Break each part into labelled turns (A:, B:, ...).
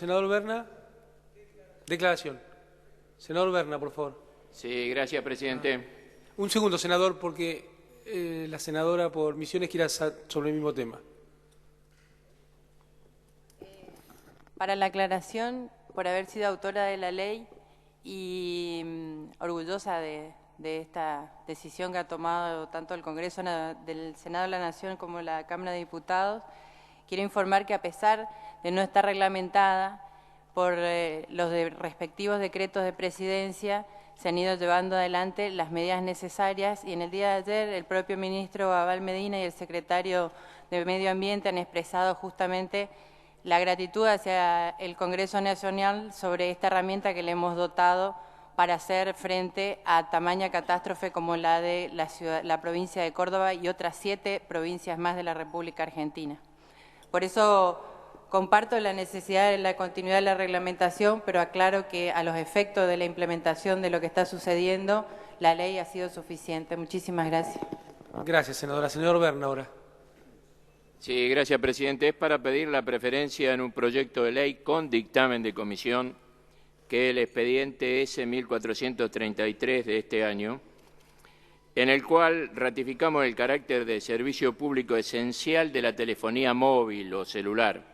A: Senador Berna. Declaración. Senador Berna, por favor.
B: Sí, gracias, presidente.
A: Un segundo, senador, porque la senadora por Misiones quiere sobre el mismo tema.
C: Para la aclaración, por haber sido autora de la ley y orgullosa de esta decisión que ha tomado tanto el Congreso del Senado de la Nación como la Cámara de Diputados, quiero informar que a pesar de no estar reglamentada por los respectivos decretos de presidencia, se han ido llevando adelante las medidas necesarias y en el día de ayer el propio ministro Abal Medina y el secretario de Medio Ambiente han expresado justamente la gratitud hacia el Congreso Nacional sobre esta herramienta que le hemos dotado para hacer frente a tamaña catástrofe como la de la provincia de Córdoba y otras 7 provincias más de la República Argentina. Por eso comparto la necesidad de la continuidad de la reglamentación, pero aclaro que a los efectos de la implementación de lo que está sucediendo, la ley ha sido suficiente. Muchísimas gracias.
A: Gracias, senadora. Senador Berna, ahora.
B: Sí, gracias, presidente. Es para pedir la preferencia en un proyecto de ley con dictamen de comisión, que es el expediente S1433 de este año, en el cual ratificamos el carácter de servicio público esencial de la telefonía móvil o celular,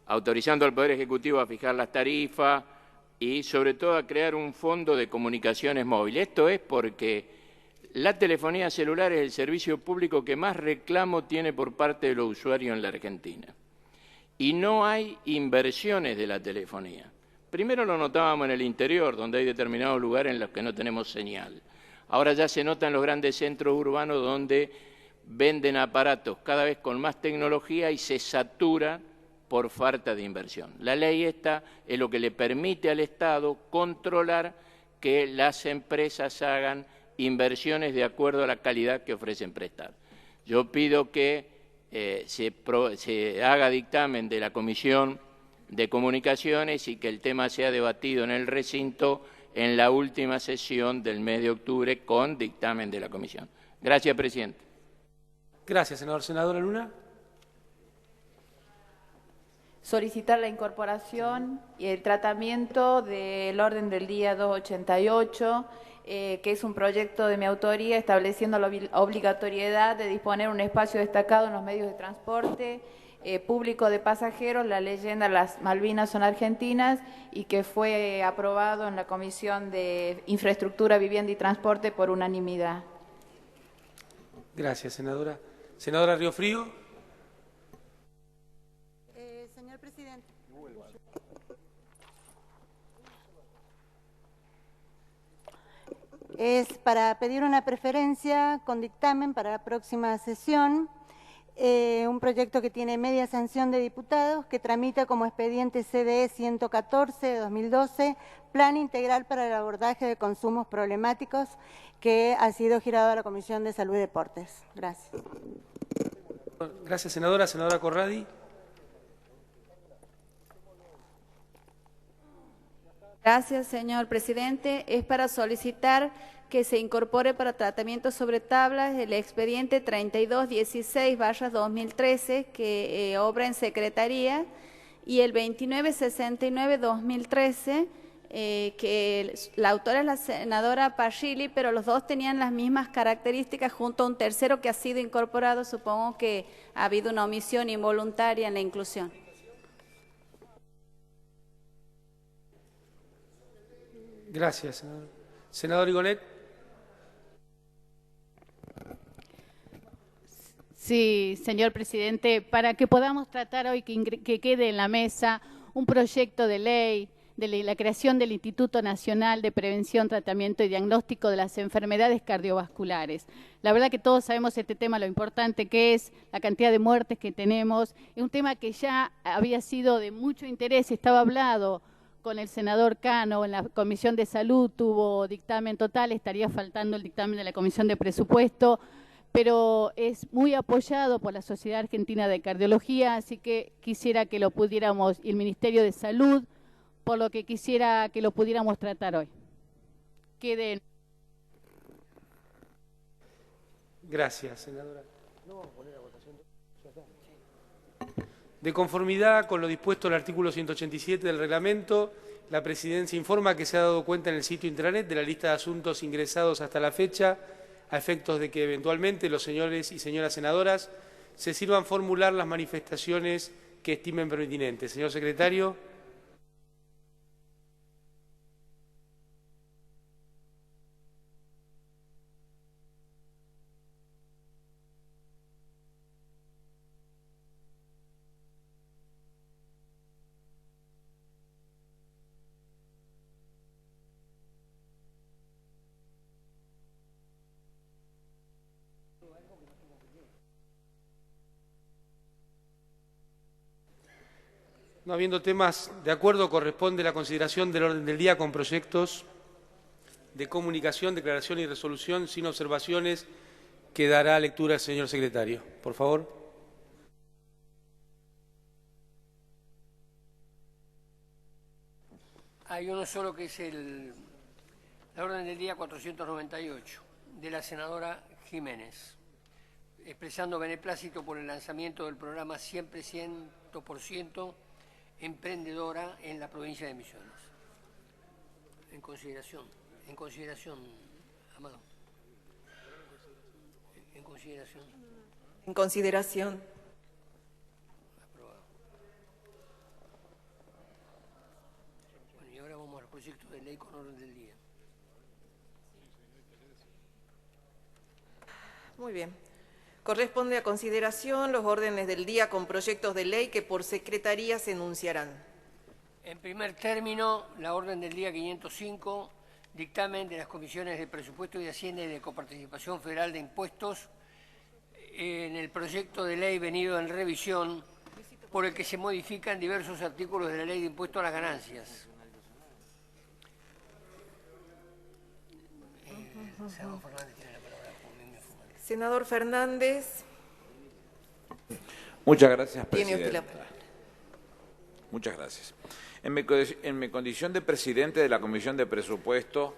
B: autorizando al Poder Ejecutivo a fijar las tarifas y, sobre todo, a crear un fondo de comunicaciones móviles. Esto es porque la telefonía celular es el servicio público que más reclamo tiene por parte de los usuarios en la Argentina. Y no hay inversiones de la telefonía. Primero lo notábamos en el interior, donde hay determinados lugares en los que no tenemos señal. Ahora ya se nota en los grandes centros urbanos donde venden aparatos cada vez con más tecnología y se satura por falta de inversión. La ley esta es lo que le permite al Estado controlar que las empresas hagan inversiones de acuerdo a la calidad que ofrecen prestar. Yo pido que se haga dictamen de la Comisión de Comunicaciones y que el tema sea debatido en el recinto en la última sesión del mes de octubre con dictamen de la Comisión. Gracias, presidente.
A: Gracias, senador. Senadora Luna.
D: Solicitar la incorporación y el tratamiento del orden del día 288, que es un proyecto de mi autoría estableciendo la obligatoriedad de disponer un espacio destacado en los medios de transporte público de pasajeros. La leyenda Las Malvinas son argentinas y que fue aprobado en la Comisión de Infraestructura, Vivienda y Transporte por unanimidad.
A: Gracias, senadora. Senadora Riofrío.
E: Señor presidente. Es para pedir una preferencia con dictamen para la próxima sesión, un proyecto que tiene media sanción de diputados, que tramita como expediente CDE 114 de 2012, Plan Integral para el Abordaje de Consumos Problemáticos, que ha sido girado a la Comisión de Salud y Deportes. Gracias.
A: Gracias, senadora. Senadora Corradi.
F: Gracias, señor presidente. Es para solicitar que se incorpore para tratamiento sobre tablas el expediente 3216/2013, que obra en secretaría, y el 2969/2013, que la autora es la senadora Parrilli, pero los dos tenían las mismas características junto a un tercero que ha sido incorporado. Supongo que ha habido una omisión involuntaria en la inclusión.
A: Gracias, senador. Senador Igonet.
G: Sí, señor presidente, para que podamos tratar hoy que quede en la mesa un proyecto de ley de la creación del Instituto Nacional de Prevención, Tratamiento y Diagnóstico de las Enfermedades Cardiovasculares. La verdad que todos sabemos este tema, lo importante que es, la cantidad de muertes que tenemos. Es un tema que ya había sido de mucho interés, estaba hablado con el senador Cano, en la Comisión de Salud tuvo dictamen total, estaría faltando el dictamen de la Comisión de Presupuesto, pero es muy apoyado por la Sociedad Argentina de Cardiología, así que quisiera que lo pudiéramos, y el Ministerio de Salud, por lo que quisiera que lo pudiéramos tratar hoy. Queden.
A: Gracias, senadora. No vamos a poner a votación. De conformidad con lo dispuesto en el artículo 187 del reglamento, la Presidencia informa que se ha dado cuenta en el sitio intranet de la lista de asuntos ingresados hasta la fecha, a efectos de que eventualmente los señores y señoras senadoras se sirvan formular las manifestaciones que estimen pertinentes. Señor secretario. No habiendo temas de acuerdo, corresponde la consideración del orden del día con proyectos de comunicación, declaración y resolución sin observaciones que dará lectura el señor secretario. Por favor.
H: Hay uno solo que es la orden del día 498 de la senadora Jiménez, expresando beneplácito por el lanzamiento del programa Siempre 100% emprendedora en la provincia de Misiones. En consideración, Amado. En consideración.
I: En consideración.
H: Aprobado. Bueno, y ahora vamos al proyecto de ley con orden del día.
I: Muy bien. Corresponde a consideración los órdenes del día con proyectos de ley que por secretaría se enunciarán.
H: En primer término, la orden del día 505, dictamen de las comisiones de Presupuesto y de Hacienda y de Coparticipación Federal de Impuestos en el proyecto de ley venido en revisión por el que se modifican diversos artículos de la Ley de Impuesto a las Ganancias.
I: Senador Fernández.
J: Muchas gracias, Presidenta.
I: Tiene usted la palabra.
J: Muchas gracias. En mi condición de presidente de la Comisión de Presupuesto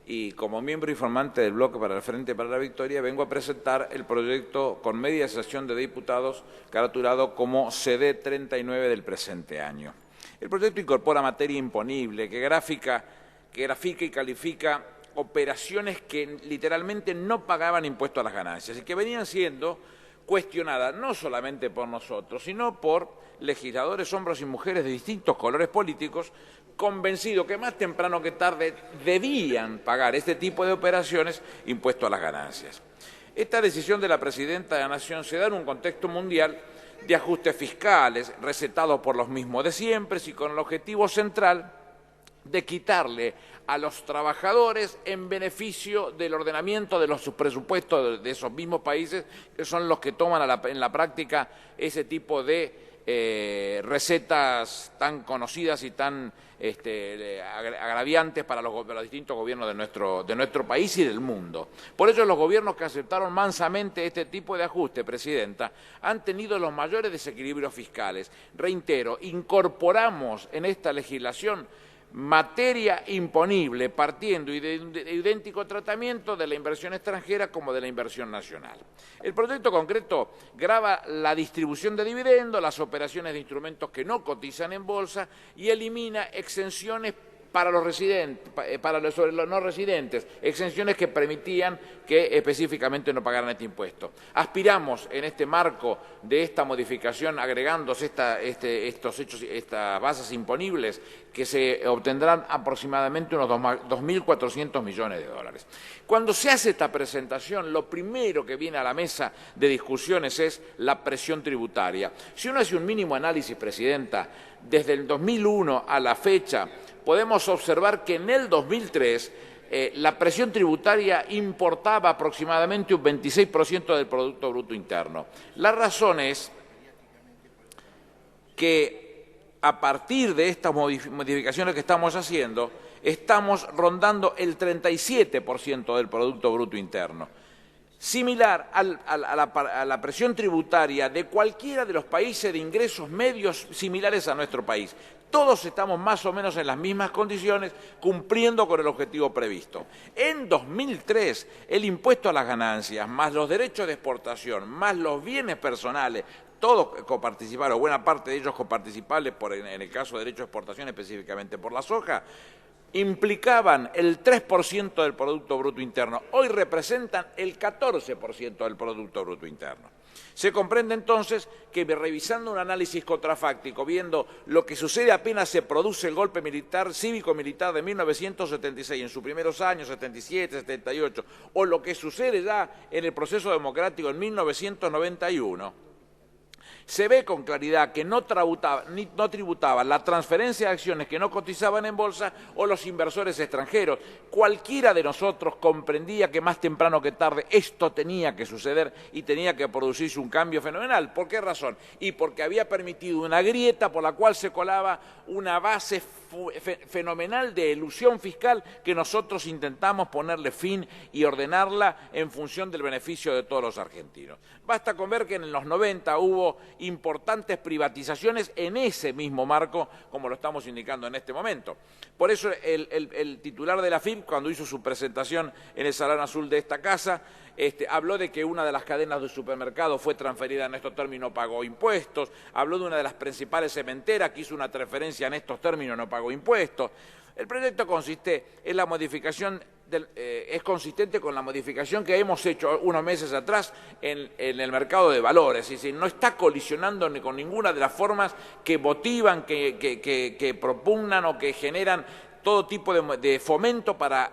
J: y como miembro informante del Bloque para el Frente para la Victoria, vengo a presentar el proyecto con media sesión de diputados caratulado como CD 39 del presente año. El proyecto incorpora materia imponible que grafica y califica operaciones que literalmente no pagaban impuesto a las ganancias y que venían siendo cuestionadas no solamente por nosotros, sino por legisladores, hombres y mujeres de distintos colores políticos, convencidos que más temprano que tarde debían pagar este tipo de operaciones impuesto a las ganancias. Esta decisión de la Presidenta de la Nación se da en un contexto mundial de ajustes fiscales recetados por los mismos de siempre y con el objetivo central de quitarle a los trabajadores en beneficio del ordenamiento de los presupuestos de esos mismos países, que son los que toman en la práctica ese tipo de recetas tan conocidas y tan agraviantes para los distintos gobiernos de nuestro país y del mundo. Por ello, los gobiernos que aceptaron mansamente este tipo de ajuste, Presidenta, han tenido los mayores desequilibrios fiscales. Reitero, incorporamos en esta legislación materia imponible, partiendo de idéntico tratamiento de la inversión extranjera como de la inversión nacional. El proyecto concreto grava la distribución de dividendos, las operaciones de instrumentos que no cotizan en bolsa y elimina exenciones para los residentes, sobre los no residentes, exenciones que permitían que específicamente no pagaran este impuesto. Aspiramos en este marco de esta modificación, agregándose estas bases imponibles, que se obtendrán aproximadamente unos 2.400 millones de dólares. Cuando se hace esta presentación, lo primero que viene a la mesa de discusiones es la presión tributaria. Si uno hace un mínimo análisis, Presidenta, desde el 2001 a la fecha, podemos observar que en el 2003 la presión tributaria importaba aproximadamente un 26% del Producto Bruto Interno. La razón es que a partir de estas modificaciones que estamos haciendo, estamos rondando el 37% del Producto Bruto Interno. Similar a la presión tributaria de cualquiera de los países de ingresos medios similares a nuestro país. Todos estamos más o menos en las mismas condiciones, cumpliendo con el objetivo previsto. En 2003, el impuesto a las ganancias, más los derechos de exportación, más los bienes personales, todos coparticiparon, o buena parte de ellos coparticipables, en el caso de derecho de exportación específicamente por la soja, implicaban el 3% del Producto Bruto Interno. Hoy representan el 14% del Producto Bruto Interno. Se comprende entonces que revisando un análisis contrafáctico, viendo lo que sucede apenas se produce el golpe militar, cívico-militar de 1976, en sus primeros años, 77, 78, o lo que sucede ya en el proceso democrático en 1991, se ve con claridad que no tributaban la transferencia de acciones que no cotizaban en bolsa o los inversores extranjeros. Cualquiera de nosotros comprendía que más temprano que tarde esto tenía que suceder y tenía que producirse un cambio fenomenal. ¿Por qué razón? Y porque había permitido una grieta por la cual se colaba una base fenomenal de elusión fiscal que nosotros intentamos ponerle fin y ordenarla en función del beneficio de todos los argentinos. Basta con ver que en los 90 hubo importantes privatizaciones en ese mismo marco, como lo estamos indicando en este momento. Por eso el titular de la FIP, cuando hizo su presentación en el Salón Azul de esta casa, habló de que una de las cadenas de supermercados fue transferida en estos términos, no pagó impuestos, habló de una de las principales cementeras que hizo una transferencia en estos términos, no pagó impuestos. El proyecto consiste en la modificación, es consistente con la modificación que hemos hecho unos meses atrás en el mercado de valores, es decir, no está colisionando ni con ninguna de las formas que motivan, que propugnan o que generan todo tipo de fomento para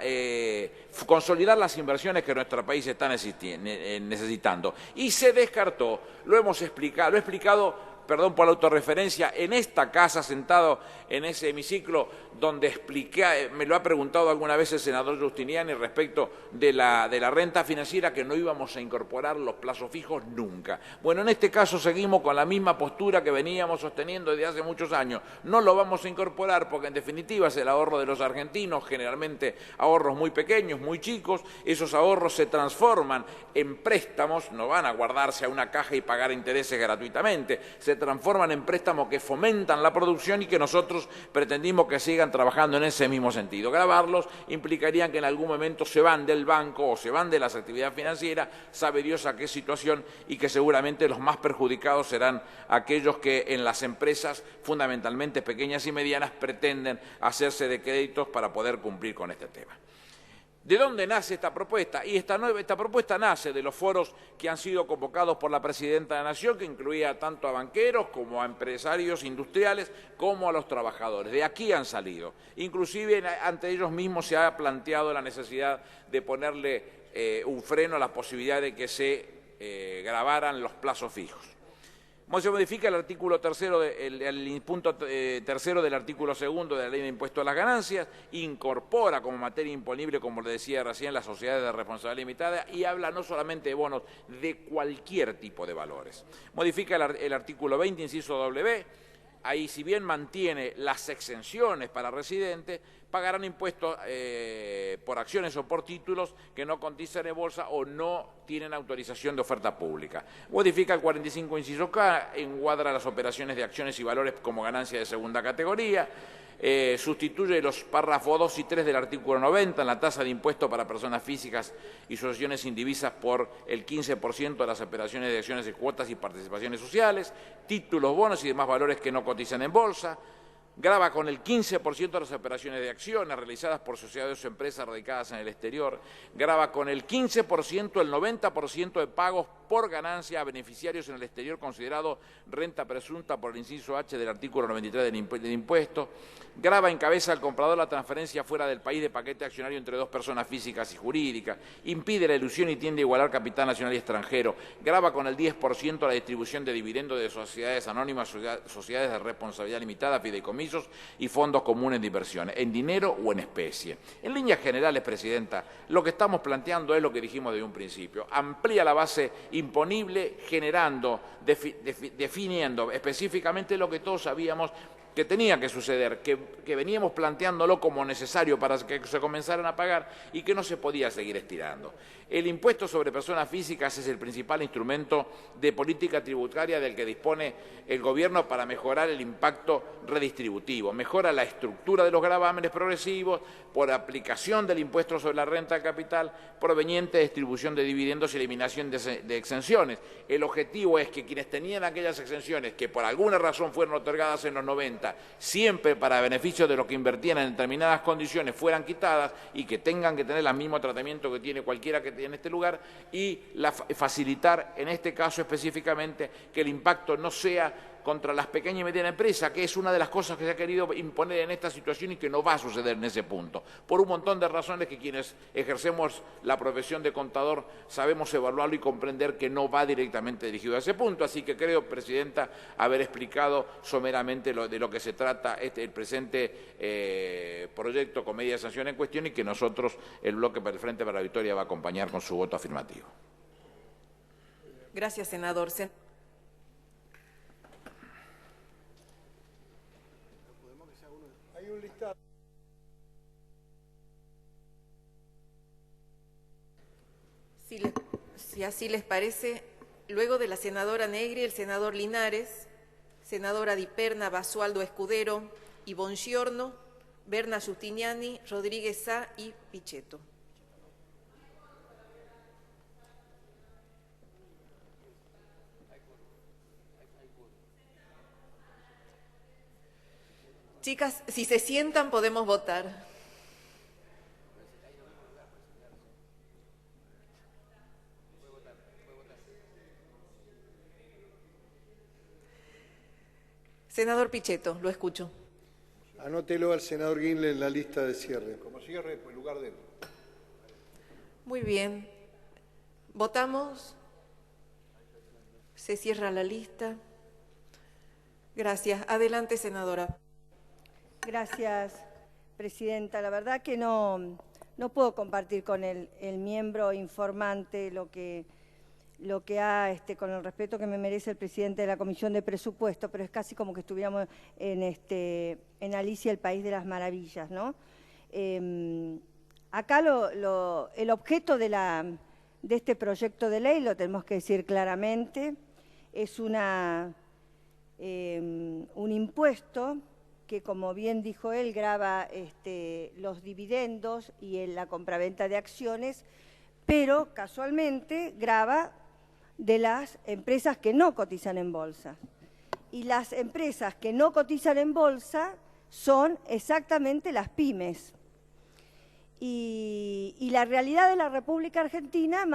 J: consolidar las inversiones que nuestro país está necesitando. Y se descartó, lo he explicado, perdón por la autorreferencia, en esta casa, sentado en ese hemiciclo, donde expliqué, me lo ha preguntado alguna vez el senador Giustiniani respecto de la renta financiera, que no íbamos a incorporar los plazos fijos nunca. Bueno, en este caso seguimos con la misma postura que veníamos sosteniendo desde hace muchos años. No lo vamos a incorporar porque en definitiva es el ahorro de los argentinos, generalmente ahorros muy pequeños, muy chicos. Esos ahorros se transforman en préstamos, no van a guardarse a una caja y pagar intereses gratuitamente, se transforman en préstamos que fomentan la producción y que nosotros pretendimos que sigan trabajando en ese mismo sentido. Grabarlos implicaría que en algún momento se van del banco o se van de las actividades financieras, sabe Dios a qué situación, y que seguramente los más perjudicados serán aquellos que en las empresas, fundamentalmente pequeñas y medianas, pretenden hacerse de créditos para poder cumplir con este tema. ¿De dónde nace esta propuesta? Y esta propuesta nace de los foros que han sido convocados por la Presidenta de la Nación, que incluía tanto a banqueros como a empresarios industriales, como a los trabajadores. De aquí han salido. Inclusive ante ellos mismos se ha planteado la necesidad de ponerle un freno a la posibilidad de que se grabaran los plazos fijos. Se modifica el artículo tercero, el punto tercero del artículo segundo de la Ley de Impuesto a las Ganancias, incorpora como materia imponible, como le decía recién, las sociedades de responsabilidad limitada, y habla no solamente de bonos, de cualquier tipo de valores. Modifica el artículo 20, inciso W. Ahí, si bien mantiene las exenciones para residentes, pagarán impuestos por acciones o por títulos que no cotizan en bolsa o no tienen autorización de oferta pública. Modifica el 45, inciso K, encuadra las operaciones de acciones y valores como ganancia de segunda categoría. Sustituye los párrafos 2 y 3 del artículo 90 en la tasa de impuesto para personas físicas y asociaciones indivisas por el 15% de las operaciones de acciones, de cuotas y participaciones sociales, títulos, bonos y demás valores que no cotizan en bolsa. Grava con el 15% de las operaciones de acciones realizadas por sociedades o empresas radicadas en el exterior. Grava con el 15%, el 90% de pagos por ganancia a beneficiarios en el exterior considerado renta presunta por el inciso H del artículo 93 del impuesto. Grava en cabeza al comprador la transferencia fuera del país de paquete accionario entre dos personas físicas y jurídicas. Impide la ilusión y tiende a igualar capital nacional y extranjero. Grava con el 10% la distribución de dividendos de sociedades anónimas, sociedades de responsabilidad limitada, fideicomisos y fondos comunes de inversión, en dinero o en especie. En líneas generales, Presidenta, lo que estamos planteando es lo que dijimos desde un principio. Amplía la base imponible, generando, definiendo específicamente lo que todos sabíamos, que tenía que suceder, que veníamos planteándolo como necesario para que se comenzaran a pagar y que no se podía seguir estirando. El impuesto sobre personas físicas es el principal instrumento de política tributaria del que dispone el Gobierno para mejorar el impacto redistributivo. Mejora la estructura de los gravámenes progresivos por aplicación del impuesto sobre la renta del capital proveniente de distribución de dividendos y eliminación de exenciones. El objetivo es que quienes tenían aquellas exenciones que por alguna razón fueron otorgadas en los 90, siempre para beneficio de los que invertían en determinadas condiciones, fueran quitadas y que tengan que tener el mismo tratamiento que tiene cualquiera que en este lugar y facilitar en este caso específicamente que el impacto no sea contra las pequeñas y medianas empresas, que es una de las cosas que se ha querido imponer en esta situación y que no va a suceder en ese punto, por un montón de razones que quienes ejercemos la profesión de contador sabemos evaluarlo y comprender que no va directamente dirigido a ese punto. Así que creo, Presidenta, haber explicado someramente de lo que se trata el presente proyecto con medida de sanción en cuestión y que nosotros, el bloque para el Frente para la Victoria, va a acompañar con su voto afirmativo.
I: Gracias, senador.
K: Hay un listado.
I: Si así les parece, luego de la senadora Negri, el senador Linares, senadora Di Perna, Basualdo Escudero y Bongiorno, Berna Giustiniani, Rodríguez Sá y Pichetto. Chicas, si se sientan podemos votar. Senador Pichetto, lo escucho.
K: Anótelo al senador Guinle en la lista de cierre. Como cierre, pues lugar de él.
I: Muy bien. ¿Votamos? Se cierra la lista. Gracias. Adelante, senadora.
L: Gracias, Presidenta. La verdad que no puedo compartir con el miembro informante lo que ha, con el respeto que me merece el presidente de la Comisión de Presupuesto, pero es casi como que estuviéramos en Alicia, el País de las Maravillas, ¿no? Acá el objeto de este proyecto de ley, lo tenemos que decir claramente, es un impuesto que, como bien dijo él, grava los dividendos y la compraventa de acciones, pero casualmente grava de las empresas que no cotizan en bolsa. Y las empresas que no cotizan en bolsa son exactamente las pymes. Y la realidad de la República Argentina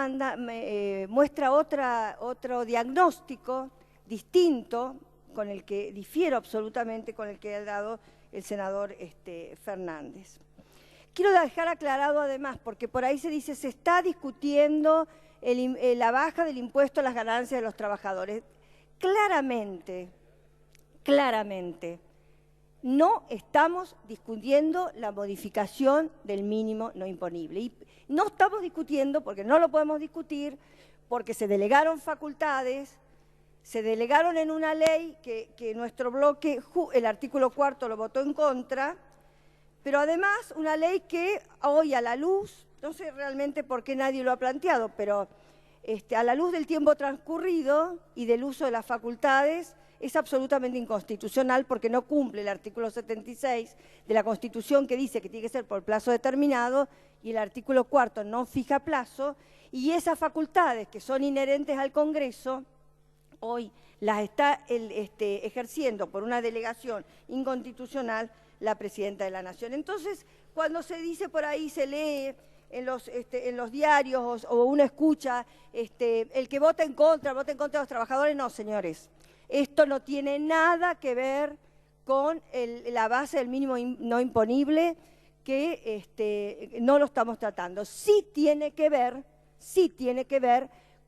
L: muestra otro diagnóstico distinto, con el que difiero absolutamente con el que ha dado el senador Fernández. Quiero dejar aclarado además, porque por ahí se dice se está discutiendo la baja del impuesto a las ganancias de los trabajadores. Claramente, no estamos discutiendo la modificación del mínimo no imponible. Y no estamos discutiendo, porque no lo podemos discutir, porque se delegaron facultades, se delegaron en una ley que nuestro bloque, el artículo 4, lo votó en contra, pero además una ley que hoy a la luz, no sé realmente por qué nadie lo ha planteado, pero a la luz del tiempo transcurrido y del uso de las facultades, es absolutamente inconstitucional porque no cumple el artículo 76 de la Constitución, que dice que tiene que ser por plazo determinado, y el artículo 4 no fija plazo, y esas facultades que son inherentes al Congreso, hoy las está ejerciendo por una delegación inconstitucional la Presidenta de la Nación. Entonces, cuando se dice por ahí, se lee en los diarios o uno escucha el que vota en contra de los trabajadores, no, señores. Esto no tiene nada que ver con la base del mínimo no imponible, que no lo estamos tratando. Sí tiene que ver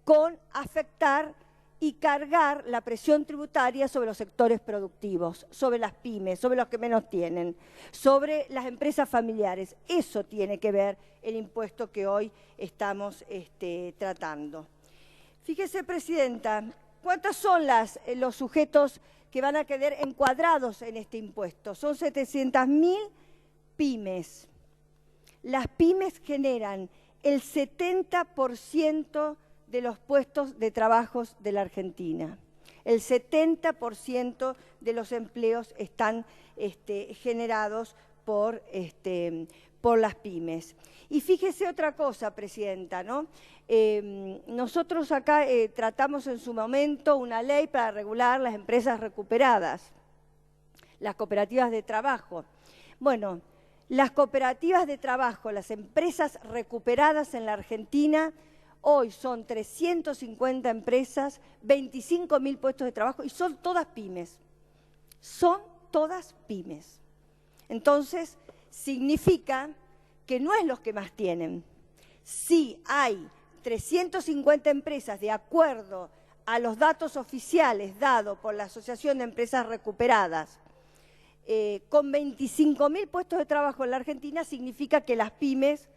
L: con afectar y cargar la presión tributaria sobre los sectores productivos, sobre las pymes, sobre los que menos tienen, sobre las empresas familiares. Eso tiene que ver el impuesto que hoy estamos tratando. Fíjese, Presidenta, ¿cuántos son los sujetos que van a quedar encuadrados en este impuesto. Son 700.000 pymes. Las pymes generan el 70% de los puestos de trabajo de la Argentina. El 70% de los empleos están generados por las pymes. Y fíjese otra cosa, Presidenta, ¿no? Nosotros acá tratamos en su momento una ley para regular las empresas recuperadas, las cooperativas de trabajo. Bueno, las cooperativas de trabajo, las empresas recuperadas en la Argentina, hoy son 350 empresas, 25.000 puestos de trabajo y son todas pymes. Son todas pymes. Entonces, significa que no es los que más tienen. Sí hay 350 empresas, de acuerdo a los datos oficiales dados por la Asociación de Empresas Recuperadas, con 25.000 puestos de trabajo en la Argentina, significa que las pymes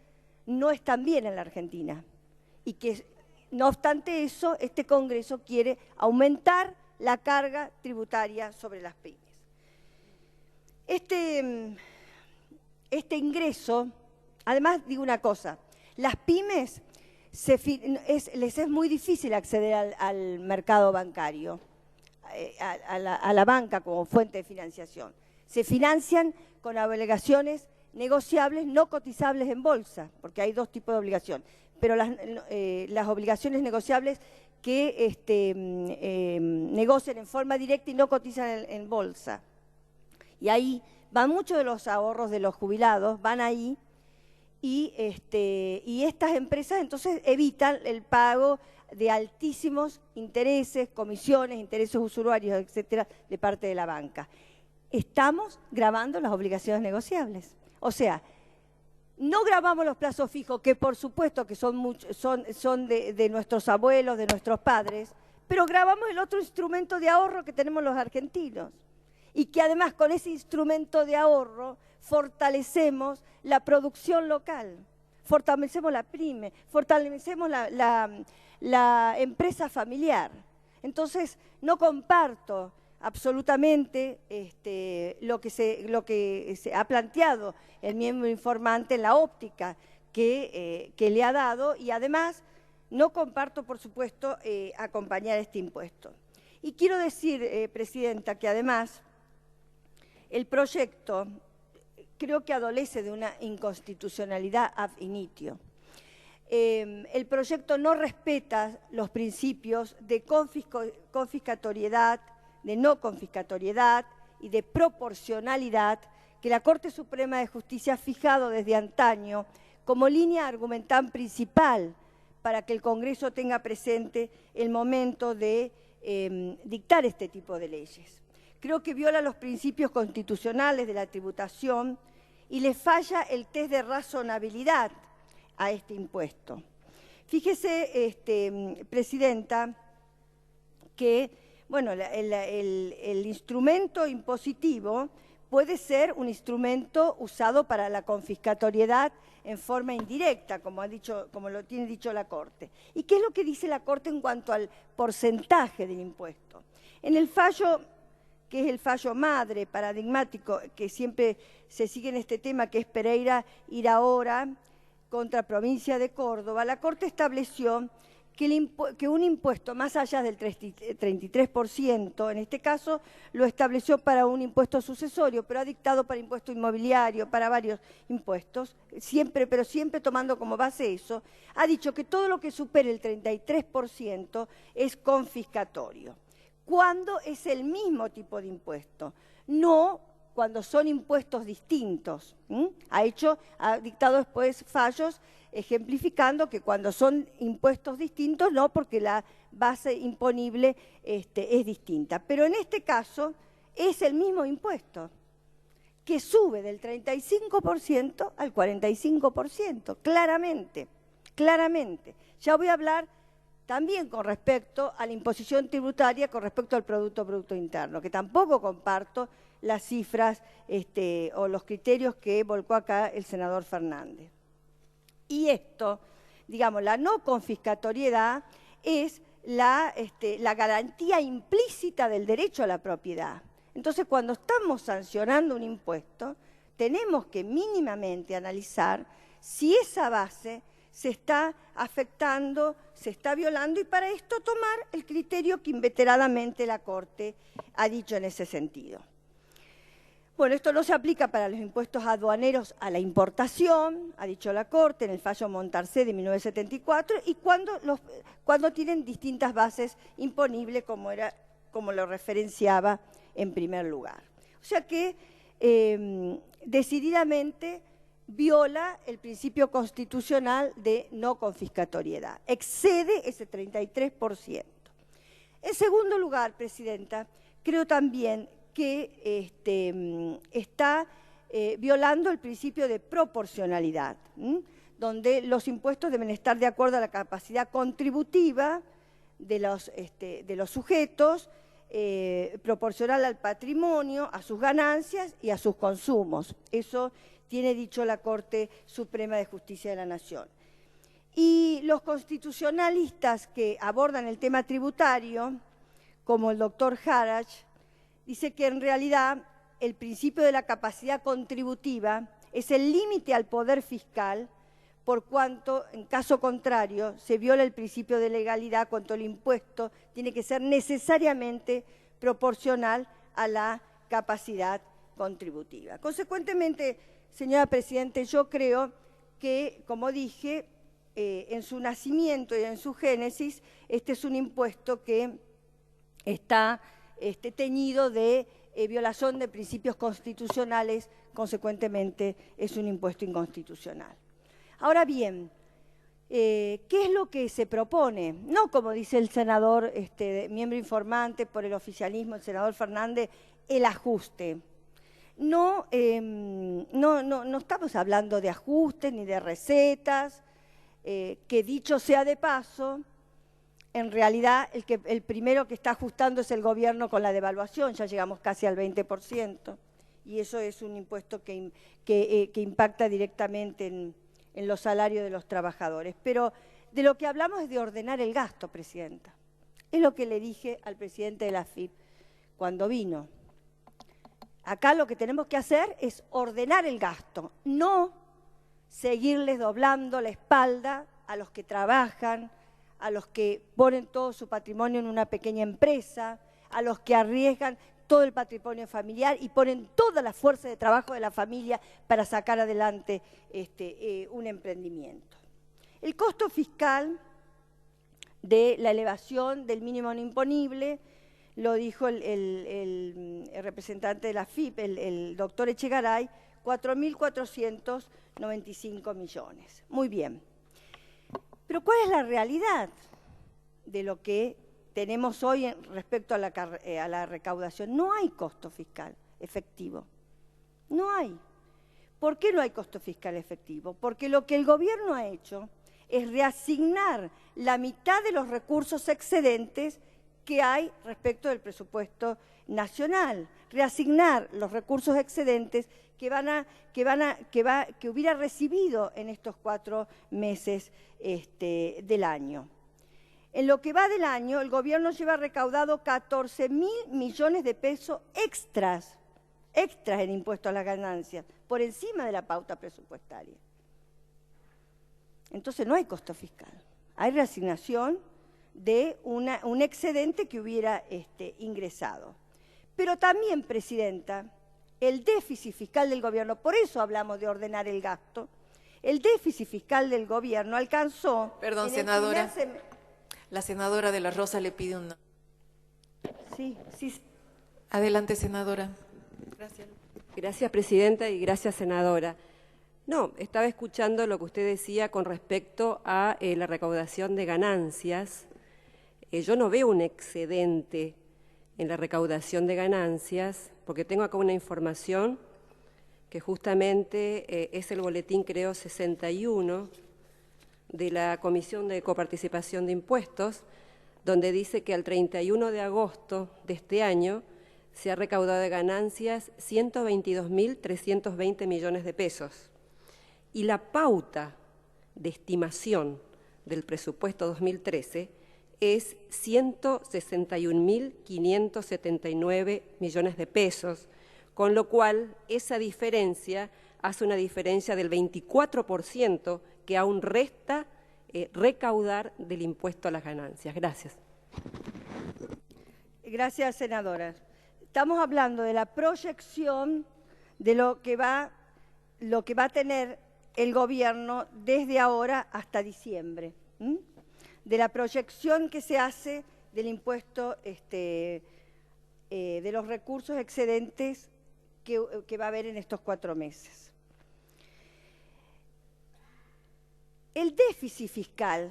L: no están bien en la Argentina. Y que, no obstante eso, este Congreso quiere aumentar la carga tributaria sobre las pymes. Este ingreso, además digo una cosa, las pymes les es muy difícil acceder al mercado bancario, a la banca como fuente de financiación. Se financian con obligaciones negociables no cotizables en bolsa, porque hay dos tipos de obligaciones, pero las obligaciones negociables que negocian en forma directa y no cotizan en bolsa. Y ahí van muchos de los ahorros de los jubilados, van ahí, y estas empresas entonces evitan el pago de altísimos intereses, comisiones, intereses usurarios, etcétera, de parte de la banca. Estamos gravando las obligaciones negociables. O sea, no gravamos los plazos fijos, que por supuesto que son de nuestros abuelos, de nuestros padres, pero gravamos el otro instrumento de ahorro que tenemos los argentinos. Y que además con ese instrumento de ahorro fortalecemos la producción local, fortalecemos la pyme, fortalecemos la empresa familiar. Entonces, no comparto absolutamente lo que se ha planteado el miembro informante en la óptica que le ha dado, y además no comparto, por supuesto, acompañar este impuesto. Y quiero decir, Presidenta, que además el proyecto creo que adolece de una inconstitucionalidad ab initio. El proyecto no respeta los principios de confiscatoriedad, de no confiscatoriedad y de proporcionalidad que la Corte Suprema de Justicia ha fijado desde antaño como línea argumental principal para que el Congreso tenga presente el momento de dictar este tipo de leyes. Creo que viola los principios constitucionales de la tributación y le falla el test de razonabilidad a este impuesto. Fíjese, Presidenta, que bueno, el instrumento impositivo puede ser un instrumento usado para la confiscatoriedad en forma indirecta, como lo tiene dicho la Corte. ¿Y qué es lo que dice la Corte en cuanto al porcentaje del impuesto? En el fallo, que es el fallo madre paradigmático, que siempre se sigue en este tema, que es Pereira Iraola contra Provincia de Córdoba, la Corte estableció que un impuesto más allá del 33%, en este caso lo estableció para un impuesto sucesorio, pero ha dictado para impuesto inmobiliario, para varios impuestos, pero siempre tomando como base eso, ha dicho que todo lo que supere el 33% es confiscatorio. Cuando es el mismo tipo de impuesto, no cuando son impuestos distintos. Ha dictado después fallos ejemplificando que cuando son impuestos distintos, no, porque la base imponible es distinta. Pero en este caso es el mismo impuesto, que sube del 35% al 45%, claramente, claramente. Ya voy a hablar también con respecto a la imposición tributaria, con respecto al Producto Interno, que tampoco comparto las cifras o los criterios que volcó acá el senador Fernández. Y esto, digamos, la no confiscatoriedad es la garantía implícita del derecho a la propiedad. Entonces, cuando estamos sancionando un impuesto, tenemos que mínimamente analizar si esa base se está afectando, se está violando, y para esto tomar el criterio que inveteradamente la Corte ha dicho en ese sentido. Bueno, esto no se aplica para los impuestos aduaneros a la importación, ha dicho la Corte en el fallo Montarcé de 1974, y cuando tienen distintas bases imponibles, como lo referenciaba en primer lugar. O sea que decididamente viola el principio constitucional de no confiscatoriedad, excede ese 33%. En segundo lugar, Presidenta, creo también que está violando el principio de proporcionalidad, donde los impuestos deben estar de acuerdo a la capacidad contributiva de los sujetos, proporcional al patrimonio, a sus ganancias y a sus consumos. Eso tiene dicho la Corte Suprema de Justicia de la Nación. Y los constitucionalistas que abordan el tema tributario, como el doctor Harach, dice que en realidad el principio de la capacidad contributiva es el límite al poder fiscal, por cuanto, en caso contrario, se viola el principio de legalidad, cuanto el impuesto tiene que ser necesariamente proporcional a la capacidad contributiva. Consecuentemente, señora Presidenta, yo creo que, como dije, en su nacimiento y en su génesis, este es un impuesto que está teñido de violación de principios constitucionales, consecuentemente es un impuesto inconstitucional. Ahora bien, ¿qué es lo que se propone? No, como dice el senador, miembro informante por el oficialismo, el senador Fernández, el ajuste. No estamos hablando de ajustes ni de recetas, que dicho sea de paso, en realidad el primero que está ajustando es el gobierno con la devaluación, ya llegamos casi al 20%, y eso es un impuesto que impacta directamente en los salarios de los trabajadores. Pero de lo que hablamos es de ordenar el gasto, Presidenta. Es lo que le dije al presidente de la AFIP cuando vino. Acá lo que tenemos que hacer es ordenar el gasto, no seguirles doblando la espalda a los que trabajan, a los que ponen todo su patrimonio en una pequeña empresa, a los que arriesgan todo el patrimonio familiar y ponen toda la fuerza de trabajo de la familia para sacar adelante un emprendimiento. El costo fiscal de la elevación del mínimo no imponible, lo dijo el representante de la FIP, el doctor Echegaray, 4.495 millones. Muy bien. Pero ¿cuál es la realidad de lo que tenemos hoy respecto a la recaudación? No hay costo fiscal efectivo. No hay. ¿Por qué no hay costo fiscal efectivo? Porque lo que el gobierno ha hecho es reasignar la mitad de los recursos excedentes que hay respecto del presupuesto nacional. Reasignar los recursos excedentes que hubiera recibido en estos 4 meses del año. En lo que va del año, el gobierno lleva recaudado 14.000 millones de pesos extras en impuesto a las ganancias, por encima de la pauta presupuestaria. Entonces no hay costo fiscal, hay reasignación de un excedente que hubiera ingresado. Pero también, Presidenta, el déficit fiscal del gobierno, por eso hablamos de ordenar el gasto, el déficit fiscal del gobierno alcanzó...
I: Perdón, senadora. La senadora de la Rosa le pide un...
L: Sí.
I: Adelante, senadora.
M: Gracias. Gracias, Presidenta, y gracias, senadora. No, estaba escuchando lo que usted decía con respecto a la recaudación de ganancias. Yo no veo un excedente en la recaudación de ganancias, porque tengo acá una información que justamente es el boletín, creo, 61 de la Comisión de Coparticipación de Impuestos, donde dice que al 31 de agosto de este año se ha recaudado de ganancias 122.320 millones de pesos. Y la pauta de estimación del presupuesto 2013 es 161.579 millones de pesos, con lo cual esa diferencia hace una diferencia del 24% que aún resta recaudar del impuesto a las ganancias. Gracias.
L: Gracias, senadora. Estamos hablando de la proyección de lo que va a tener el gobierno desde ahora hasta diciembre, de la proyección que se hace del impuesto de los recursos excedentes que va a haber en estos 4 meses. El déficit fiscal,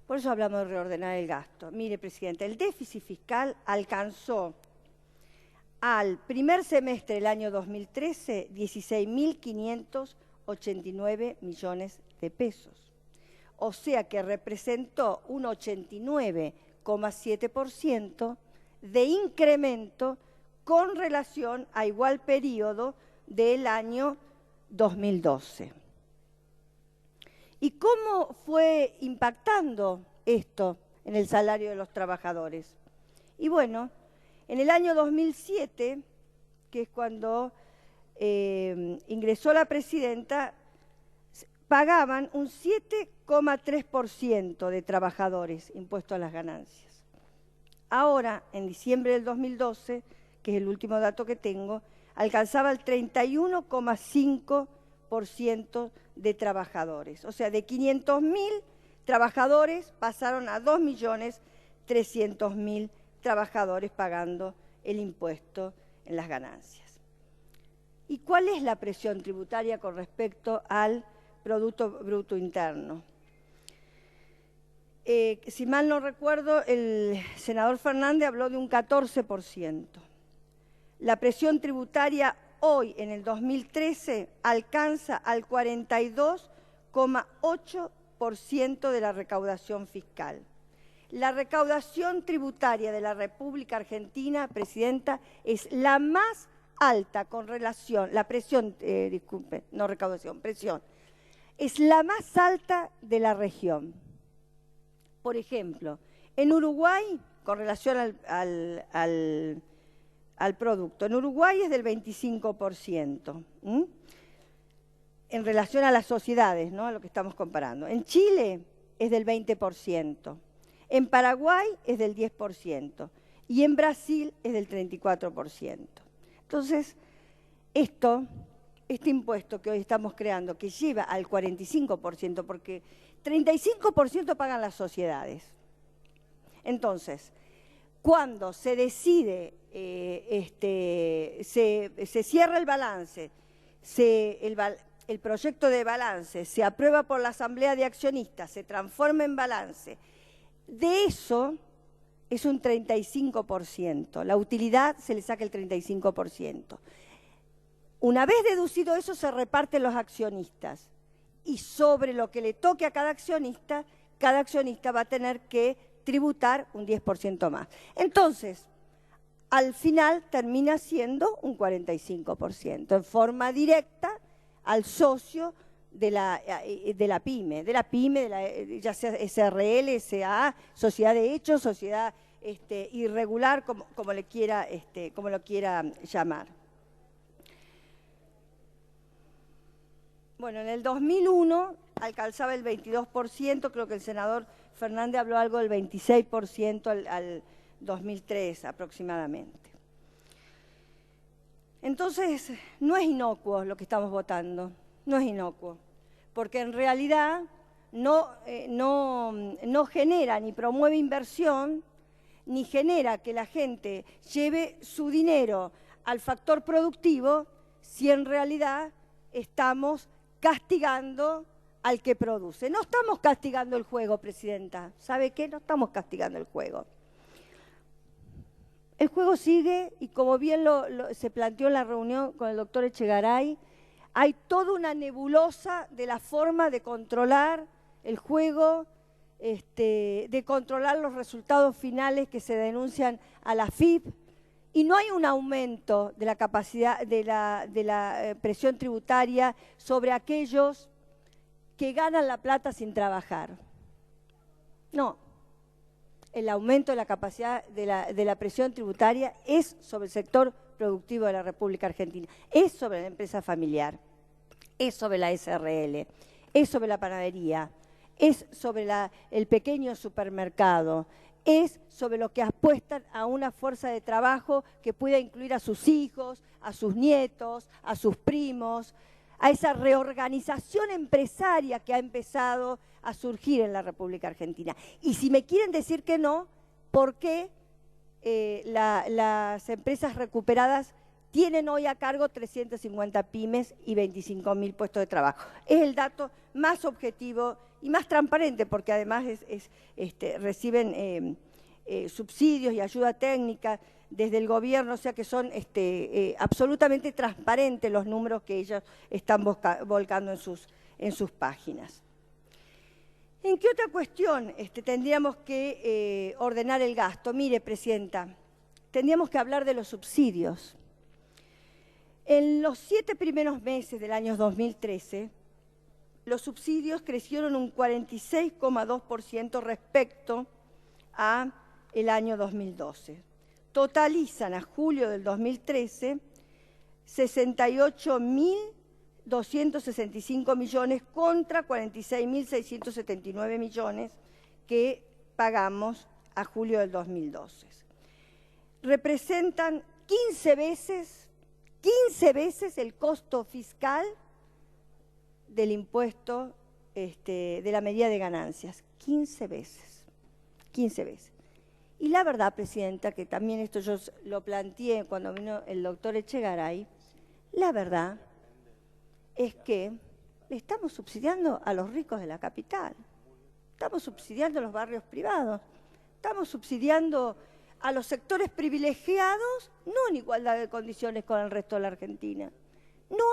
L: por eso hablamos de reordenar el gasto. Mire, Presidenta, el déficit fiscal alcanzó al primer semestre del año 2013 16.589 millones de pesos. O sea que representó un 89,7% de incremento con relación a igual periodo del año 2012. ¿Y cómo fue impactando esto en el salario de los trabajadores? Y bueno, en el año 2007, que es cuando ingresó la presidenta, pagaban un 7,3% de trabajadores impuesto a las ganancias. Ahora, en diciembre del 2012, que es el último dato que tengo, alcanzaba el 31,5% de trabajadores. O sea, de 500.000 trabajadores pasaron a 2.300.000 trabajadores pagando el impuesto en las ganancias. ¿Y cuál es la presión tributaria con respecto al Producto Bruto Interno? Si mal no recuerdo, el senador Fernández habló de un 14%. La presión tributaria hoy, en el 2013, alcanza al 42,8% de la recaudación fiscal. La recaudación tributaria de la República Argentina, Presidenta, es la más alta con relación, la presión, disculpe, no recaudación, presión, es la más alta de la región. Por ejemplo, en Uruguay, con relación al producto, en Uruguay es del 25%, en relación a las sociedades, ¿no?, a lo que estamos comparando. En Chile es del 20%, en Paraguay es del 10% y en Brasil es del 34%. Entonces, este impuesto que hoy estamos creando, que lleva al 45%, porque 35% pagan las sociedades. Entonces, cuando se decide, se cierra el balance, el proyecto de balance se aprueba por la Asamblea de Accionistas, se transforma en balance, de eso es un 35%. La utilidad se le saca el 35%. Una vez deducido eso, se reparten los accionistas. Y sobre lo que le toque a cada accionista va a tener que tributar un 10% más. Entonces, al final termina siendo un 45%, en forma directa al socio de la pyme, ya sea SRL, SA, sociedad de hecho, sociedad irregular, como lo quiera llamar. Bueno, en el 2001 alcanzaba el 22%, creo que el senador Fernández habló algo del 26% al 2003 aproximadamente. Entonces, no es inocuo lo que estamos votando, no es inocuo, porque en realidad no genera ni promueve inversión, ni genera que la gente lleve su dinero al factor productivo, si en realidad estamos castigando al que produce. No estamos castigando el juego, Presidenta. ¿Sabe qué? No estamos castigando el juego. El juego sigue y como bien se planteó en la reunión con el doctor Echegaray, hay toda una nebulosa de la forma de controlar el juego, de controlar los resultados finales que se denuncian a la AFIP, y no hay un aumento de la capacidad de la presión tributaria sobre aquellos que ganan la plata sin trabajar. No. el aumento de la capacidad de la presión tributaria es sobre el sector productivo de la República Argentina, es sobre la empresa familiar, es sobre la SRL, es sobre la panadería, es sobre el pequeño supermercado, es sobre lo que apuestan a una fuerza de trabajo que pueda incluir a sus hijos, a sus nietos, a sus primos, a esa reorganización empresaria que ha empezado a surgir en la República Argentina. Y si me quieren decir que no, ¿por qué las empresas recuperadas tienen hoy a cargo 350 pymes y 25.000 puestos de trabajo? Es el dato más objetivo y más transparente, porque además reciben subsidios y ayuda técnica desde el gobierno, o sea que son absolutamente transparentes los números que ellos están volcando en sus páginas. ¿En qué otra cuestión tendríamos que ordenar el gasto? Mire, Presidenta, tendríamos que hablar de los subsidios. En los 7 primeros meses del año 2013, los subsidios crecieron un 46,2% respecto a el año 2012. Totalizan a julio del 2013 68.265 millones contra 46.679 millones que pagamos a julio del 2012. Representan 15 veces el costo fiscal del impuesto de la medida de ganancias. 15 veces. 15 veces. Y la verdad, Presidenta, que también esto yo lo planteé cuando vino el doctor Echegaray, la verdad es que le estamos subsidiando a los ricos de la capital, estamos subsidiando a los barrios privados, estamos subsidiando a los sectores privilegiados, no en igualdad de condiciones con el resto de la Argentina. No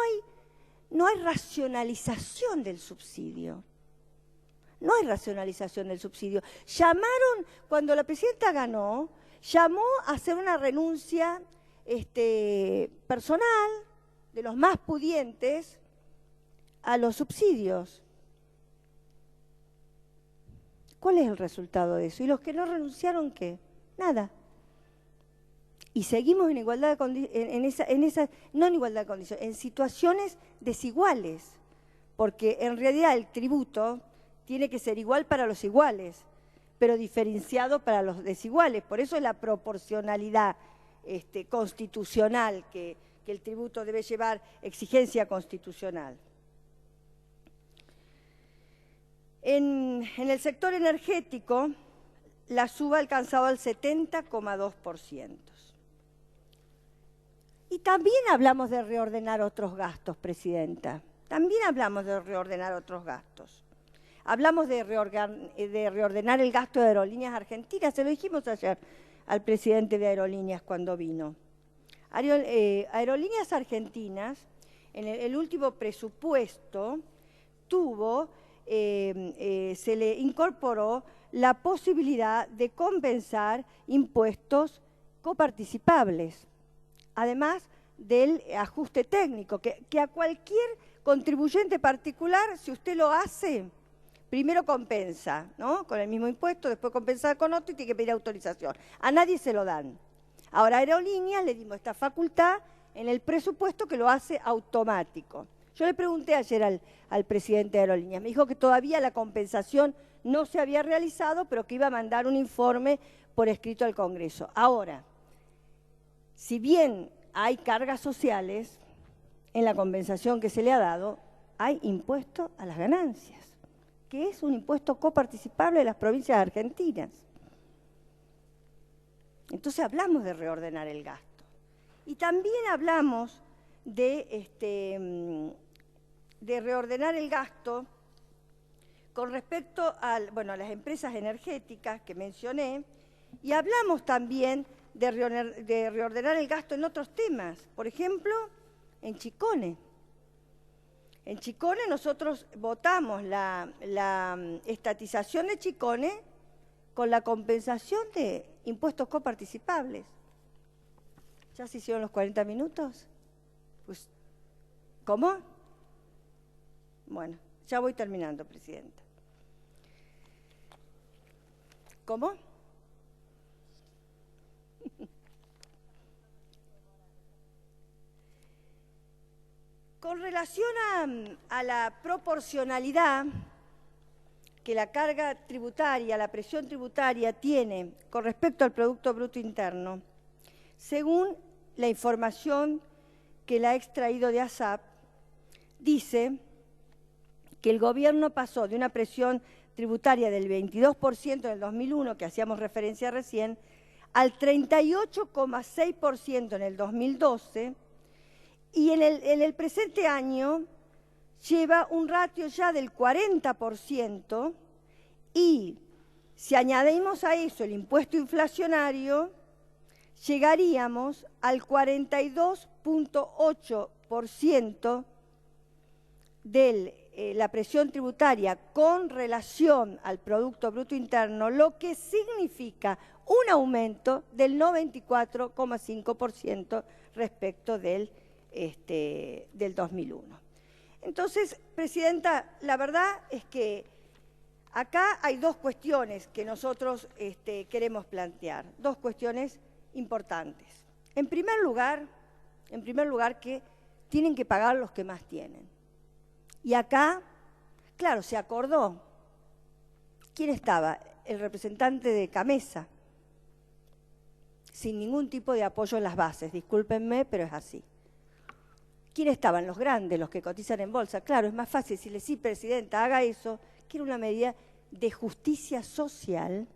L: hay racionalización del subsidio. No hay racionalización del subsidio. Llamaron, cuando la Presidenta ganó, llamó a hacer una renuncia personal de los más pudientes a los subsidios. ¿Cuál es el resultado de eso? ¿Y los que no renunciaron qué? Nada. Y seguimos en igualdad de condiciones, no en igualdad de condiciones, en situaciones desiguales, porque en realidad el tributo tiene que ser igual para los iguales, pero diferenciado para los desiguales. Por eso es la proporcionalidad constitucional que el tributo debe llevar, exigencia constitucional. En el sector energético, la suba ha alcanzado el 70,2%. Y también hablamos de reordenar otros gastos, Presidenta. También hablamos de reordenar otros gastos. Hablamos de reordenar el gasto de Aerolíneas Argentinas, se lo dijimos ayer al presidente de Aerolíneas cuando vino. Aerolíneas Argentinas, en el último presupuesto, se le incorporó la posibilidad de compensar impuestos coparticipables, además del ajuste técnico, que a cualquier contribuyente particular, si usted lo hace, primero compensa, ¿no?, con el mismo impuesto, después compensa con otro y tiene que pedir autorización. A nadie se lo dan. Ahora, a Aerolíneas le dimos esta facultad en el presupuesto que lo hace automático. Yo le pregunté ayer al presidente de Aerolíneas, me dijo que todavía la compensación no se había realizado, pero que iba a mandar un informe por escrito al Congreso. Ahora, si bien hay cargas sociales en la compensación que se le ha dado, hay impuesto a las ganancias, que es un impuesto coparticipable de las provincias argentinas. Entonces hablamos de reordenar el gasto. Y también hablamos de reordenar el gasto con respecto a las empresas energéticas que mencioné, y hablamos también de reordenar el gasto en otros temas, por ejemplo, en Chicone. En Chicone nosotros votamos la estatización de Chicone con la compensación de impuestos coparticipables. ¿Ya se hicieron los 40 minutos? Pues, ¿cómo? Bueno, ya voy terminando, Presidenta. ¿Cómo? Con relación a la proporcionalidad que la carga tributaria, la presión tributaria tiene con respecto al Producto Bruto Interno, según la información que la ha extraído de ASAP, dice que el gobierno pasó de una presión tributaria del 22% en el 2001, que hacíamos referencia recién, al 38,6% en el 2012, y en el presente año lleva un ratio ya del 40%, y si añadimos a eso el impuesto inflacionario, llegaríamos al 42,8% de la presión tributaria con relación al Producto Bruto Interno, lo que significa un aumento del 94,5% respecto del 2001. Entonces, Presidenta, la verdad es que acá hay dos cuestiones que nosotros queremos plantear, dos cuestiones importantes. En primer lugar, que tienen que pagar los que más tienen. Y acá, claro, se acordó. ¿Quién estaba? El representante de Camesa, sin ningún tipo de apoyo en las bases, discúlpenme, pero es así. ¿Quién estaban? Los grandes, los que cotizan en bolsa. Claro, es más fácil decirle, sí, Presidenta, haga eso, que era una medida de justicia social,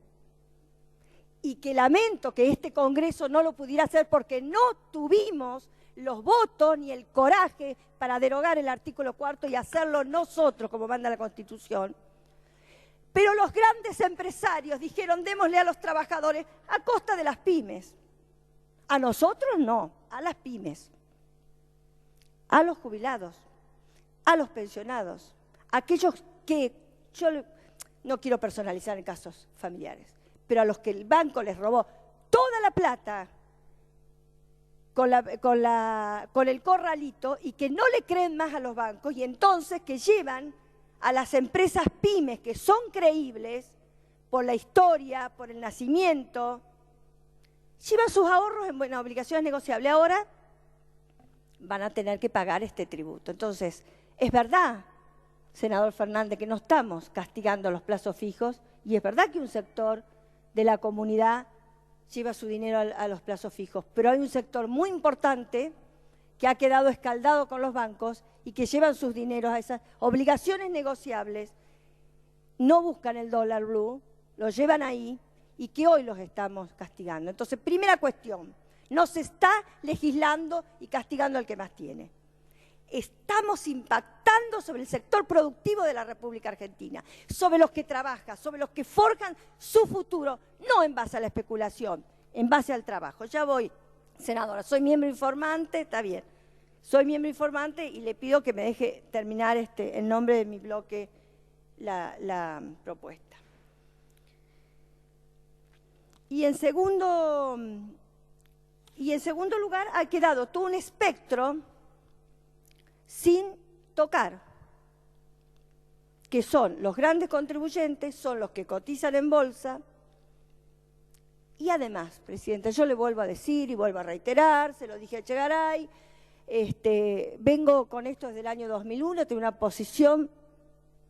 L: y que lamento que este Congreso no lo pudiera hacer porque no tuvimos los votos ni el coraje para derogar el artículo 4 y hacerlo nosotros, como manda la Constitución. Pero los grandes empresarios dijeron, démosle a los trabajadores a costa de las pymes. A nosotros no, a las pymes, a los jubilados, a los pensionados, a aquellos que, yo no quiero personalizar en casos familiares, pero a los que el banco les robó toda la plata con el corralito y que no le creen más a los bancos, y entonces que llevan a las empresas pymes que son creíbles por la historia, por el nacimiento, llevan sus ahorros en buenas obligaciones negociables. Ahora van a tener que pagar este tributo. Entonces, es verdad, senador Fernández, que no estamos castigando los plazos fijos, y es verdad que un sector de la comunidad lleva su dinero a los plazos fijos, pero hay un sector muy importante que ha quedado escaldado con los bancos y que llevan sus dineros a esas obligaciones negociables, no buscan el dólar blue, lo llevan ahí, y que hoy los estamos castigando. Entonces, primera cuestión, no se está legislando y castigando al que más tiene. Estamos impactando sobre el sector productivo de la República Argentina, sobre los que trabajan, sobre los que forjan su futuro, no en base a la especulación, en base al trabajo. Ya voy, senadora, soy miembro informante, está bien, soy miembro informante y le pido que me deje terminar en nombre de mi bloque la propuesta. Y en segundo lugar, ha quedado todo un espectro sin tocar, que son los grandes contribuyentes, son los que cotizan en bolsa. Y además, Presidenta, yo le vuelvo a decir y vuelvo a reiterar, se lo dije a Echegaray, vengo con esto desde el año 2001, tengo una posición,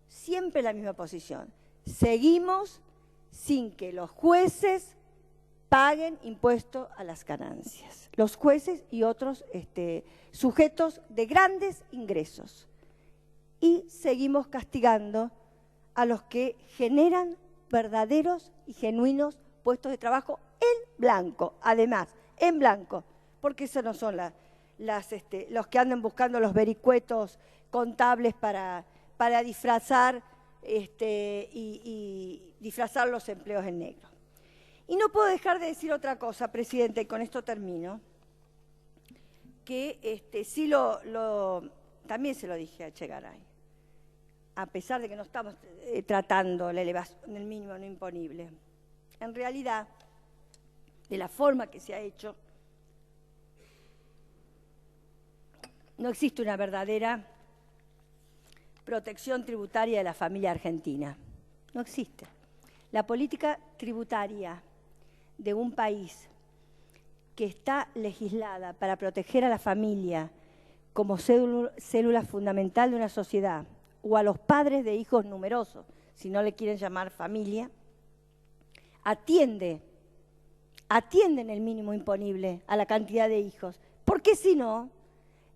L: siempre la misma posición. Seguimos sin que los jueces paguen impuesto a las ganancias. Los jueces y otros sujetos de grandes ingresos. Y seguimos castigando a los que generan verdaderos y genuinos puestos de trabajo en blanco, además, en blanco, porque esos no son los que andan buscando los vericuetos contables para disfrazar y disfrazar los empleos en negro. Y no puedo dejar de decir otra cosa, Presidenta, y con esto termino, que sí también se lo dije a Echegaray, a pesar de que no estamos tratando la elevación del mínimo no imponible. En realidad, de la forma que se ha hecho, no existe una verdadera protección tributaria de la familia argentina. No existe. La política tributaria de un país que está legislada para proteger a la familia como célula fundamental de una sociedad, o a los padres de hijos numerosos, si no le quieren llamar familia, atienden el mínimo imponible a la cantidad de hijos. Porque si no,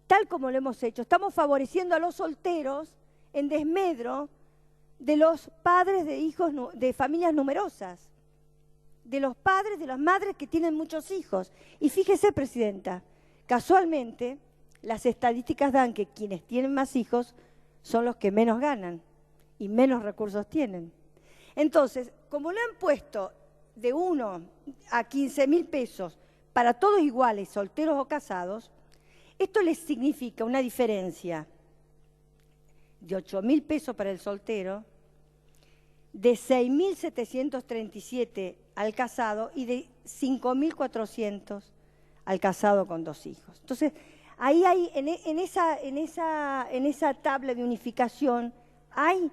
L: tal como lo hemos hecho, estamos favoreciendo a los solteros en desmedro de los padres de hijos de familias numerosas, de los padres, de las madres que tienen muchos hijos. Y fíjese, Presidenta, casualmente las estadísticas dan que quienes tienen más hijos son los que menos ganan y menos recursos tienen. Entonces, como lo han puesto de 1 a 15.000 pesos para todos iguales, solteros o casados, esto les significa una diferencia de 8.000 pesos para el soltero, de 6.737 al casado y de 5.400 al casado con 2 hijos. Entonces, ahí hay, en esa tabla de unificación hay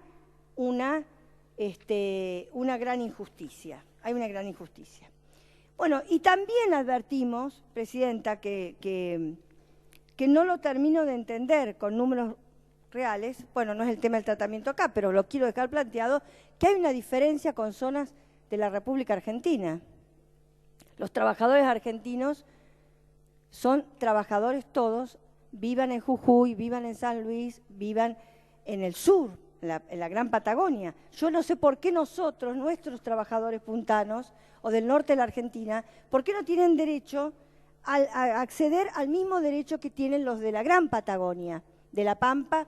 L: una gran injusticia. Hay una gran injusticia. Bueno, y también advertimos, Presidenta, que no lo termino de entender con números reales. Bueno, no es el tema del tratamiento acá, pero lo quiero dejar planteado, que hay una diferencia con zonas de la República Argentina. Los trabajadores argentinos son trabajadores todos, vivan en Jujuy, vivan en San Luis, vivan en el sur, en la Gran Patagonia. Yo no sé por qué nosotros, nuestros trabajadores puntanos o del norte de la Argentina, por qué no tienen derecho a acceder al mismo derecho que tienen los de la Gran Patagonia, de La Pampa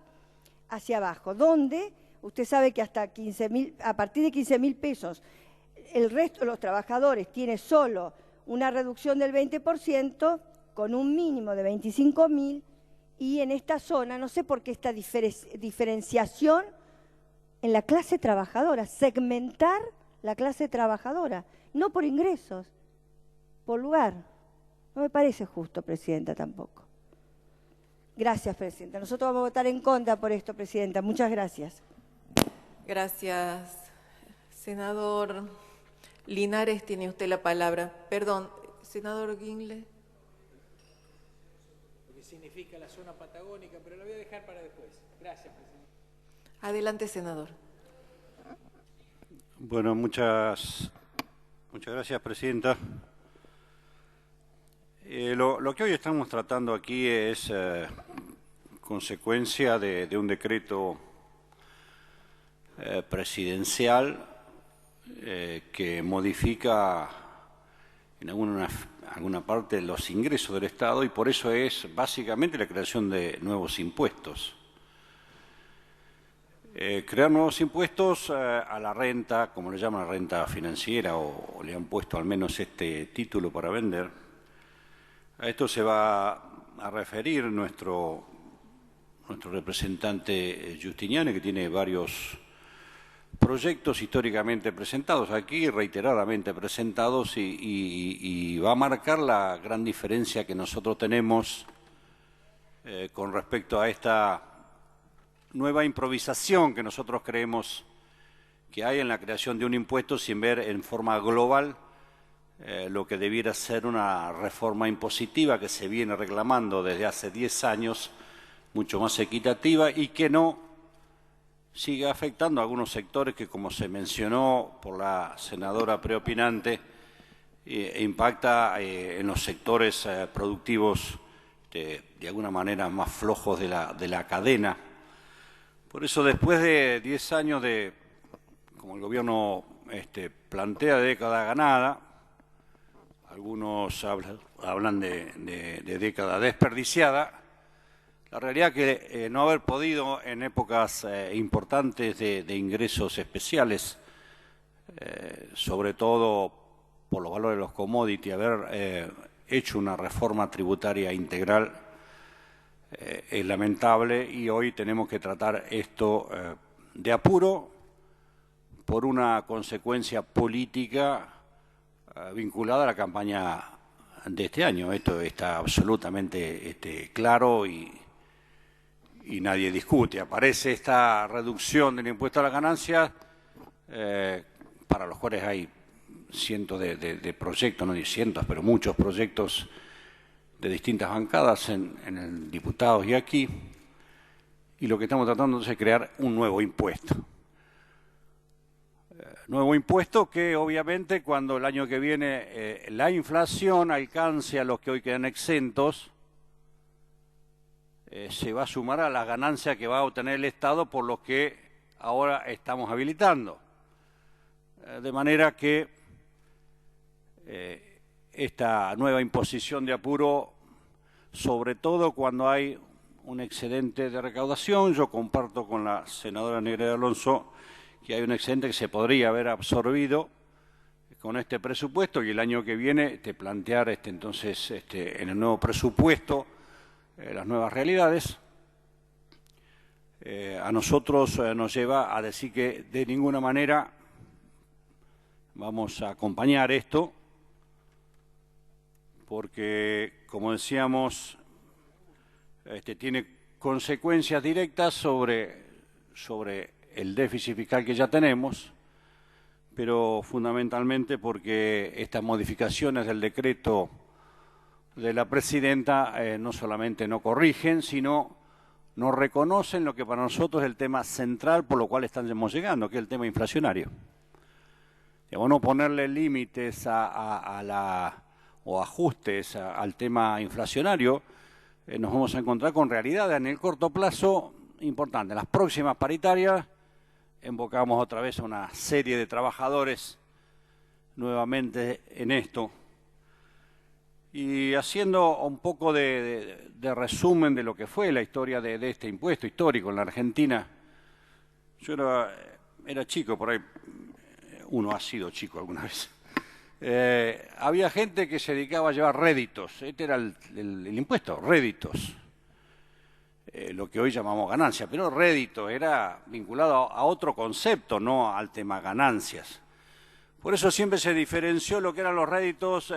L: hacia abajo, donde usted sabe que hasta 15.000, a partir de 15.000 pesos, el resto de los trabajadores tiene solo una reducción del 20% con un mínimo de 25.000, y en esta zona, no sé por qué esta diferenciación en la clase trabajadora, segmentar la clase trabajadora, no por ingresos, por lugar. No me parece justo, Presidenta, tampoco. Gracias, Presidenta. Nosotros vamos a votar en contra por esto, Presidenta. Muchas gracias.
I: Gracias. Senador Linares, tiene usted la palabra. Perdón, senador Guinle.
N: Lo que significa la zona patagónica, pero lo voy a dejar para después. Gracias, Presidenta.
I: Adelante, senador.
O: Bueno, muchas gracias, Presidenta. Lo que hoy estamos tratando aquí es consecuencia de un decreto presidencial que modifica en alguna parte los ingresos del Estado, y por eso es básicamente la creación de nuevos impuestos. Crear nuevos impuestos a la renta, como le llaman, la renta financiera, o le han puesto al menos este título para vender. A esto se va a referir nuestro representante Giustiniani, que tiene varios proyectos históricamente presentados aquí, reiteradamente presentados, y va a marcar la gran diferencia que nosotros tenemos con respecto a esta nueva improvisación que nosotros creemos que hay en la creación de un impuesto, sin ver en forma global lo que debiera ser una reforma impositiva que se viene reclamando desde hace 10 años, mucho más equitativa, y que no sigue afectando a algunos sectores que, como se mencionó por la senadora preopinante, impacta en los sectores productivos de alguna manera más flojos de la cadena. Por eso, después de 10 años de, como el gobierno plantea, de década ganada, algunos hablan de década desperdiciada, la realidad es que no haber podido en épocas importantes de ingresos especiales, sobre todo por los valores de los commodities, haber hecho una reforma tributaria integral es lamentable, y hoy tenemos que tratar esto de apuro por una consecuencia política vinculada a la campaña de este año. Esto está absolutamente claro y nadie discute. Aparece esta reducción del impuesto a las ganancias, para los cuales hay cientos de proyectos, no cientos, pero muchos proyectos de distintas bancadas en el diputados y aquí, y lo que estamos tratando es crear un nuevo impuesto. Nuevo impuesto que obviamente cuando el año que viene la inflación alcance a los que hoy quedan exentos, se va a sumar a las ganancias que va a obtener el Estado por lo que ahora estamos habilitando. De manera que esta nueva imposición de apuro, sobre todo cuando hay un excedente de recaudación, yo comparto con la senadora Negreda Alonso que hay un excedente que se podría haber absorbido con este presupuesto y el año que viene plantear entonces en el nuevo presupuesto las nuevas realidades. A nosotros nos lleva a decir que de ninguna manera vamos a acompañar esto, porque, como decíamos, tiene consecuencias directas sobre el déficit fiscal que ya tenemos, pero fundamentalmente porque estas modificaciones del decreto de la presidenta no solamente no corrigen, sino no reconocen lo que para nosotros es el tema central por lo cual estamos llegando, que es el tema inflacionario. Digamos, no ponerle límites o ajustes al tema inflacionario, nos vamos a encontrar con realidades en el corto plazo importantes. En las próximas paritarias invocamos otra vez a una serie de trabajadores nuevamente en esto. Y haciendo un poco de resumen de lo que fue la historia de este impuesto histórico en la Argentina, yo era chico, por ahí uno ha sido chico alguna vez. Había gente que se dedicaba a llevar réditos, este era el impuesto, réditos. Lo que hoy llamamos ganancia, pero rédito era vinculado a otro concepto, no al tema ganancias. Por eso siempre se diferenció lo que eran los réditos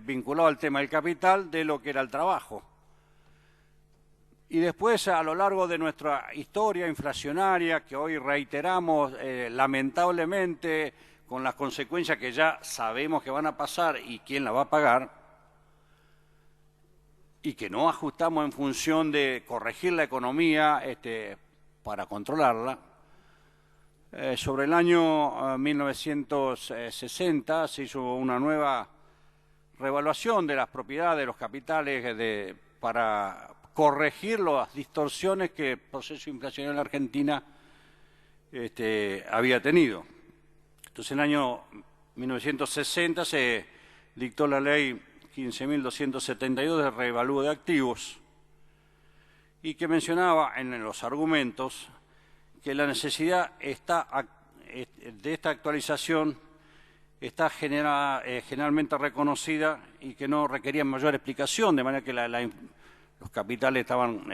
O: vinculados al tema del capital de lo que era el trabajo. Y después, a lo largo de nuestra historia inflacionaria, que hoy reiteramos lamentablemente con las consecuencias que ya sabemos que van a pasar y quién la va a pagar, y que no ajustamos en función de corregir la economía para controlarla. Sobre el año 1960 se hizo una nueva revaluación de las propiedades, de los capitales, para corregir las distorsiones que el proceso inflacionario en la Argentina había tenido. Entonces, en el año 1960 se dictó la ley 15.272 de revalúo de activos y que mencionaba en los argumentos que la necesidad de esta actualización está generalmente reconocida y que no requería mayor explicación, de manera que los capitales estaban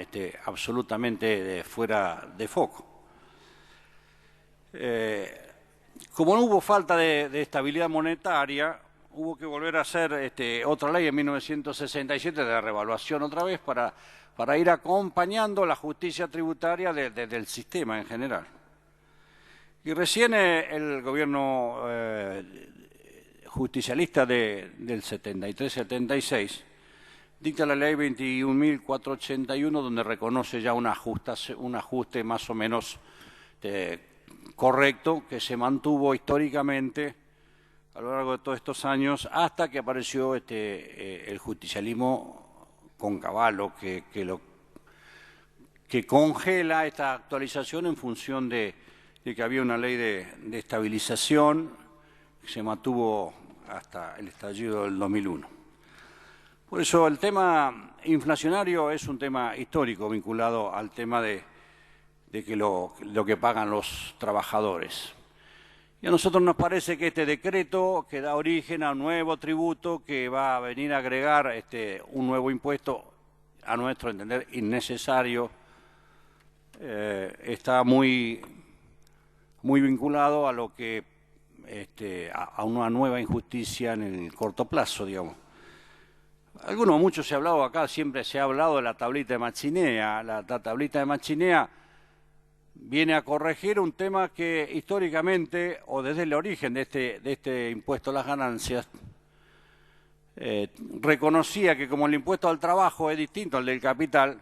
O: absolutamente fuera de foco. Como no hubo falta de estabilidad monetaria, hubo que volver a hacer otra ley en 1967 de revaluación otra vez para ir acompañando la justicia tributaria del sistema en general. Y recién el gobierno justicialista del 73-76 dicta la ley 21.481 donde reconoce ya un ajuste más o menos correcto que se mantuvo históricamente a lo largo de todos estos años hasta que apareció el justicialismo con Cavallo, que congela esta actualización en función de que había una ley de estabilización que se mantuvo hasta el estallido del 2001. Por eso el tema inflacionario es un tema histórico vinculado al tema de que lo que pagan los trabajadores. Y a nosotros nos parece que este decreto que da origen a un nuevo tributo que va a venir a agregar un nuevo impuesto, a nuestro entender innecesario, está muy vinculado a lo que a una nueva injusticia en el corto plazo, digamos. Mucho se ha hablado acá, siempre se ha hablado de la tablita de Machinea. La tablita de Machinea viene a corregir un tema que históricamente, o desde el origen de este impuesto a las ganancias, reconocía que como el impuesto al trabajo es distinto al del capital,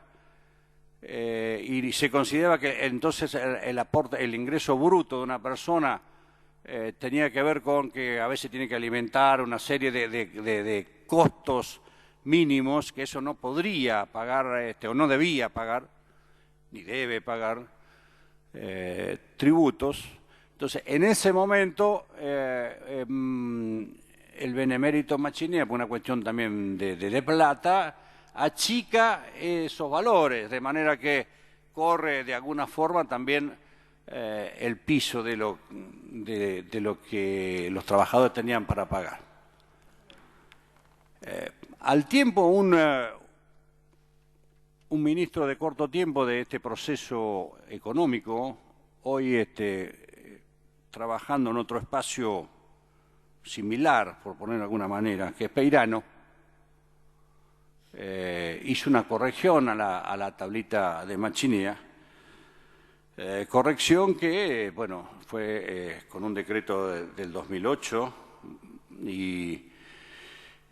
O: y se consideraba que entonces el ingreso bruto de una persona tenía que ver con que a veces tiene que alimentar una serie de costos mínimos, que eso no podría pagar o no debía pagar, ni debe pagar tributos. Entonces, en ese momento, el benemérito Machinia, por una cuestión también de plata, achica esos valores, de manera que corre de alguna forma también el piso de lo que los trabajadores tenían para pagar. Al tiempo, un ministro de corto tiempo de este proceso económico, hoy trabajando en otro espacio similar, por poner de alguna manera, que es Peirano, hizo una corrección a la tablita de Machinea, corrección que, bueno, fue con un decreto del 2008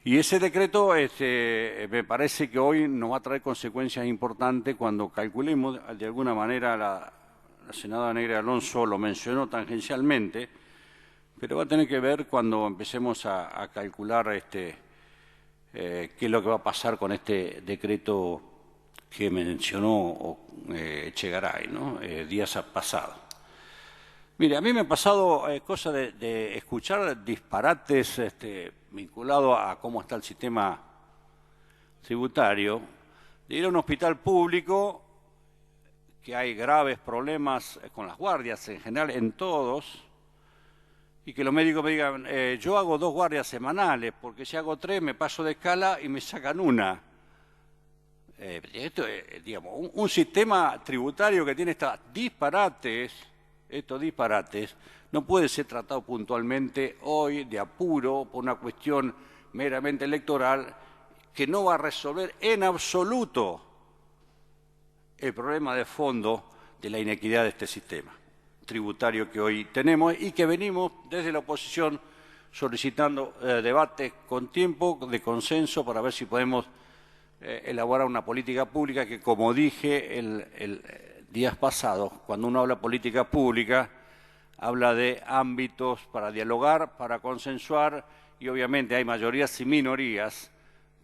O: y ese decreto me parece que hoy nos va a traer consecuencias importantes cuando calculemos, de alguna manera, la senadora Negri Alonso lo mencionó tangencialmente, pero va a tener que ver cuando empecemos a calcular qué es lo que va a pasar con este decreto que mencionó Echegaray, ¿no? Días pasados. Mire, a mí me ha pasado cosa de escuchar disparates vinculados a cómo está el sistema tributario, de ir a un hospital público, que hay graves problemas con las guardias en general, en todos, y que los médicos me digan, yo hago 2 guardias semanales, porque si hago 3 me paso de escala y me sacan una. Esto es, digamos, un sistema tributario que tiene estos disparates, no puede ser tratado puntualmente hoy de apuro por una cuestión meramente electoral que no va a resolver en absoluto el problema de fondo de la inequidad de este sistema tributario que hoy tenemos y que venimos desde la oposición solicitando debates con tiempo, de consenso, para ver si podemos elaborar una política pública que, como dije el días pasados, cuando uno habla política pública, habla de ámbitos para dialogar, para consensuar, y obviamente hay mayorías y minorías,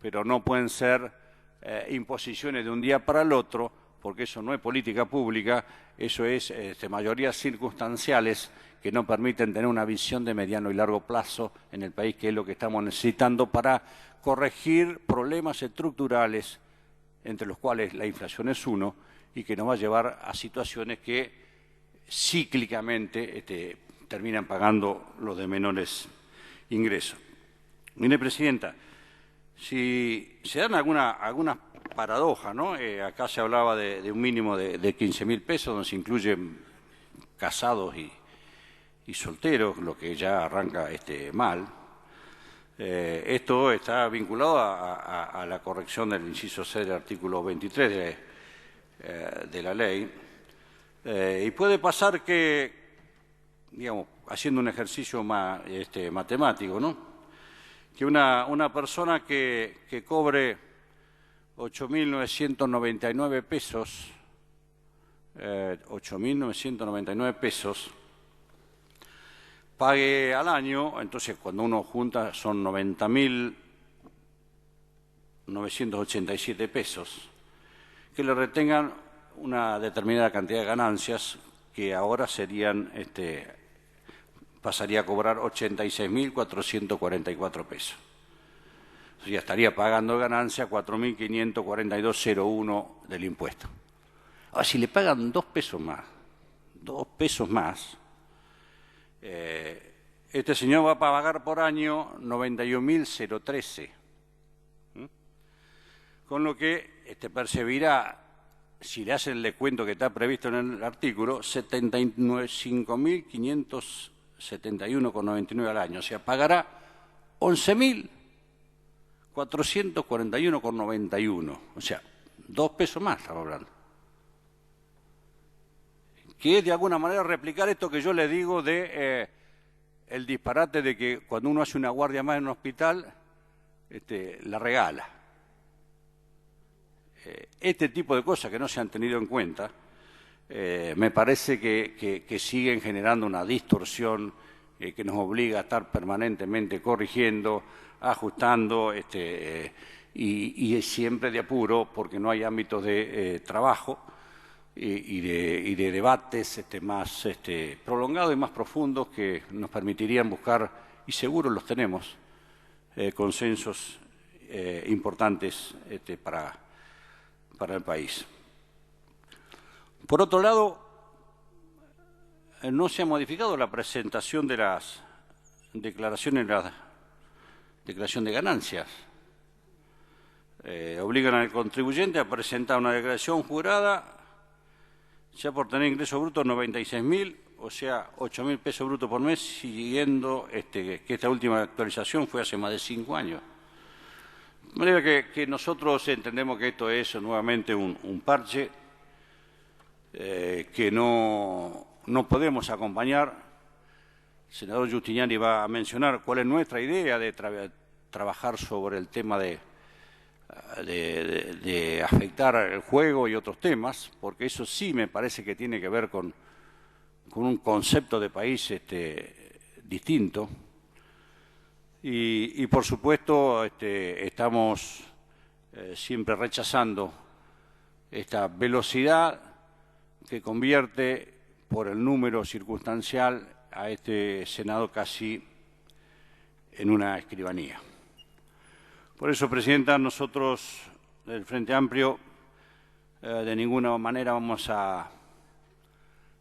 O: pero no pueden ser imposiciones de un día para el otro, porque eso no es política pública, eso es mayorías circunstanciales que no permiten tener una visión de mediano y largo plazo en el país, que es lo que estamos necesitando para corregir problemas estructurales, entre los cuales la inflación es uno, y que nos va a llevar a situaciones que cíclicamente terminan pagando los de menores ingresos. Mire, Presidenta, si se dan algunas paradojas, ¿no? Acá se hablaba de un mínimo de 15.000 pesos, donde se incluyen casados y solteros, lo que ya arranca mal. Esto está vinculado a la corrección del inciso C del artículo 23 de la ley. Y puede pasar que, digamos, haciendo un ejercicio matemático, ¿no? Que una persona que cobre 8.999 pesos, 8.999 pesos, pague al año, entonces cuando uno junta son 90.987 pesos, que le retengan una determinada cantidad de ganancias que ahora serían, pasaría a cobrar 86.444 pesos. Entonces ya estaría pagando de ganancia 4.542,01 del impuesto. Ahora, si le pagan 2 pesos más, este señor va a pagar por año 91.013. Con lo que percibirá, si le hacen el descuento que está previsto en el artículo, 571,99 al año. O sea, pagará 11.441,91. O sea, 2 pesos más estamos hablando. Que es de alguna manera replicar esto que yo le digo de el disparate de que cuando uno hace una guardia más en un hospital, la regala. Este tipo de cosas que no se han tenido en cuenta me parece que siguen generando una distorsión que nos obliga a estar permanentemente corrigiendo, ajustando y siempre de apuro porque no hay ámbitos de trabajo y de debates más prolongados y más profundos que nos permitirían buscar, y seguro los tenemos, consensos importantes para el país. Por otro lado, no se ha modificado la presentación de las declaraciones de ganancias. Obligan al contribuyente a presentar una declaración jurada ya por tener ingresos brutos 96.000, o sea, 8.000 pesos brutos por mes, siguiendo que esta última actualización fue hace más de 5 años. De manera que nosotros entendemos que esto es nuevamente un parche que no podemos acompañar. El senador Giustiniani va a mencionar cuál es nuestra idea de trabajar sobre el tema de afectar el juego y otros temas, porque eso sí me parece que tiene que ver con un concepto de país distinto. Y por supuesto estamos siempre rechazando esta velocidad que convierte por el número circunstancial a este Senado casi en una escribanía. Por eso, Presidenta, nosotros del Frente Amplio de ninguna manera vamos a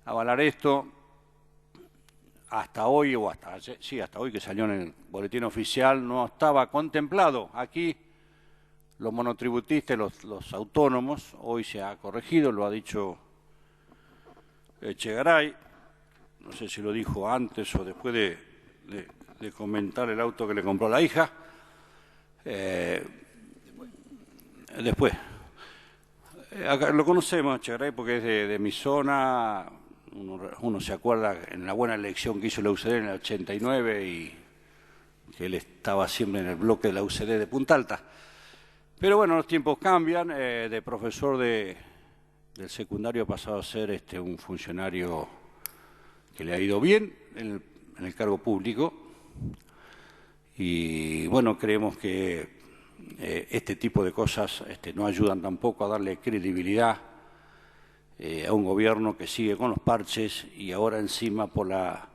O: avalar esto. Hasta hoy, hasta hoy que salió en el boletín oficial, no estaba contemplado aquí los monotributistas, los autónomos. Hoy se ha corregido, lo ha dicho Echegaray, no sé si lo dijo antes o después de comentar el auto que le compró la hija. Después. Acá lo conocemos, Echegaray, porque es de mi zona. Uno se acuerda en la buena elección que hizo la UCD en el 89 y que él estaba siempre en el bloque de la UCD de Punta Alta. Pero bueno, los tiempos cambian. De profesor del secundario ha pasado a ser un funcionario que le ha ido bien en el cargo público. Y bueno, creemos que este tipo de cosas no ayudan tampoco a darle credibilidad a un gobierno que sigue con los parches y ahora encima por la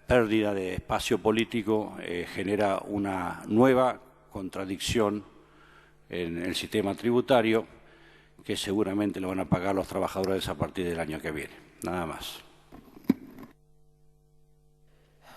O: pérdida de espacio político genera una nueva contradicción en el sistema tributario que seguramente lo van a pagar los trabajadores a partir del año que viene. Nada más.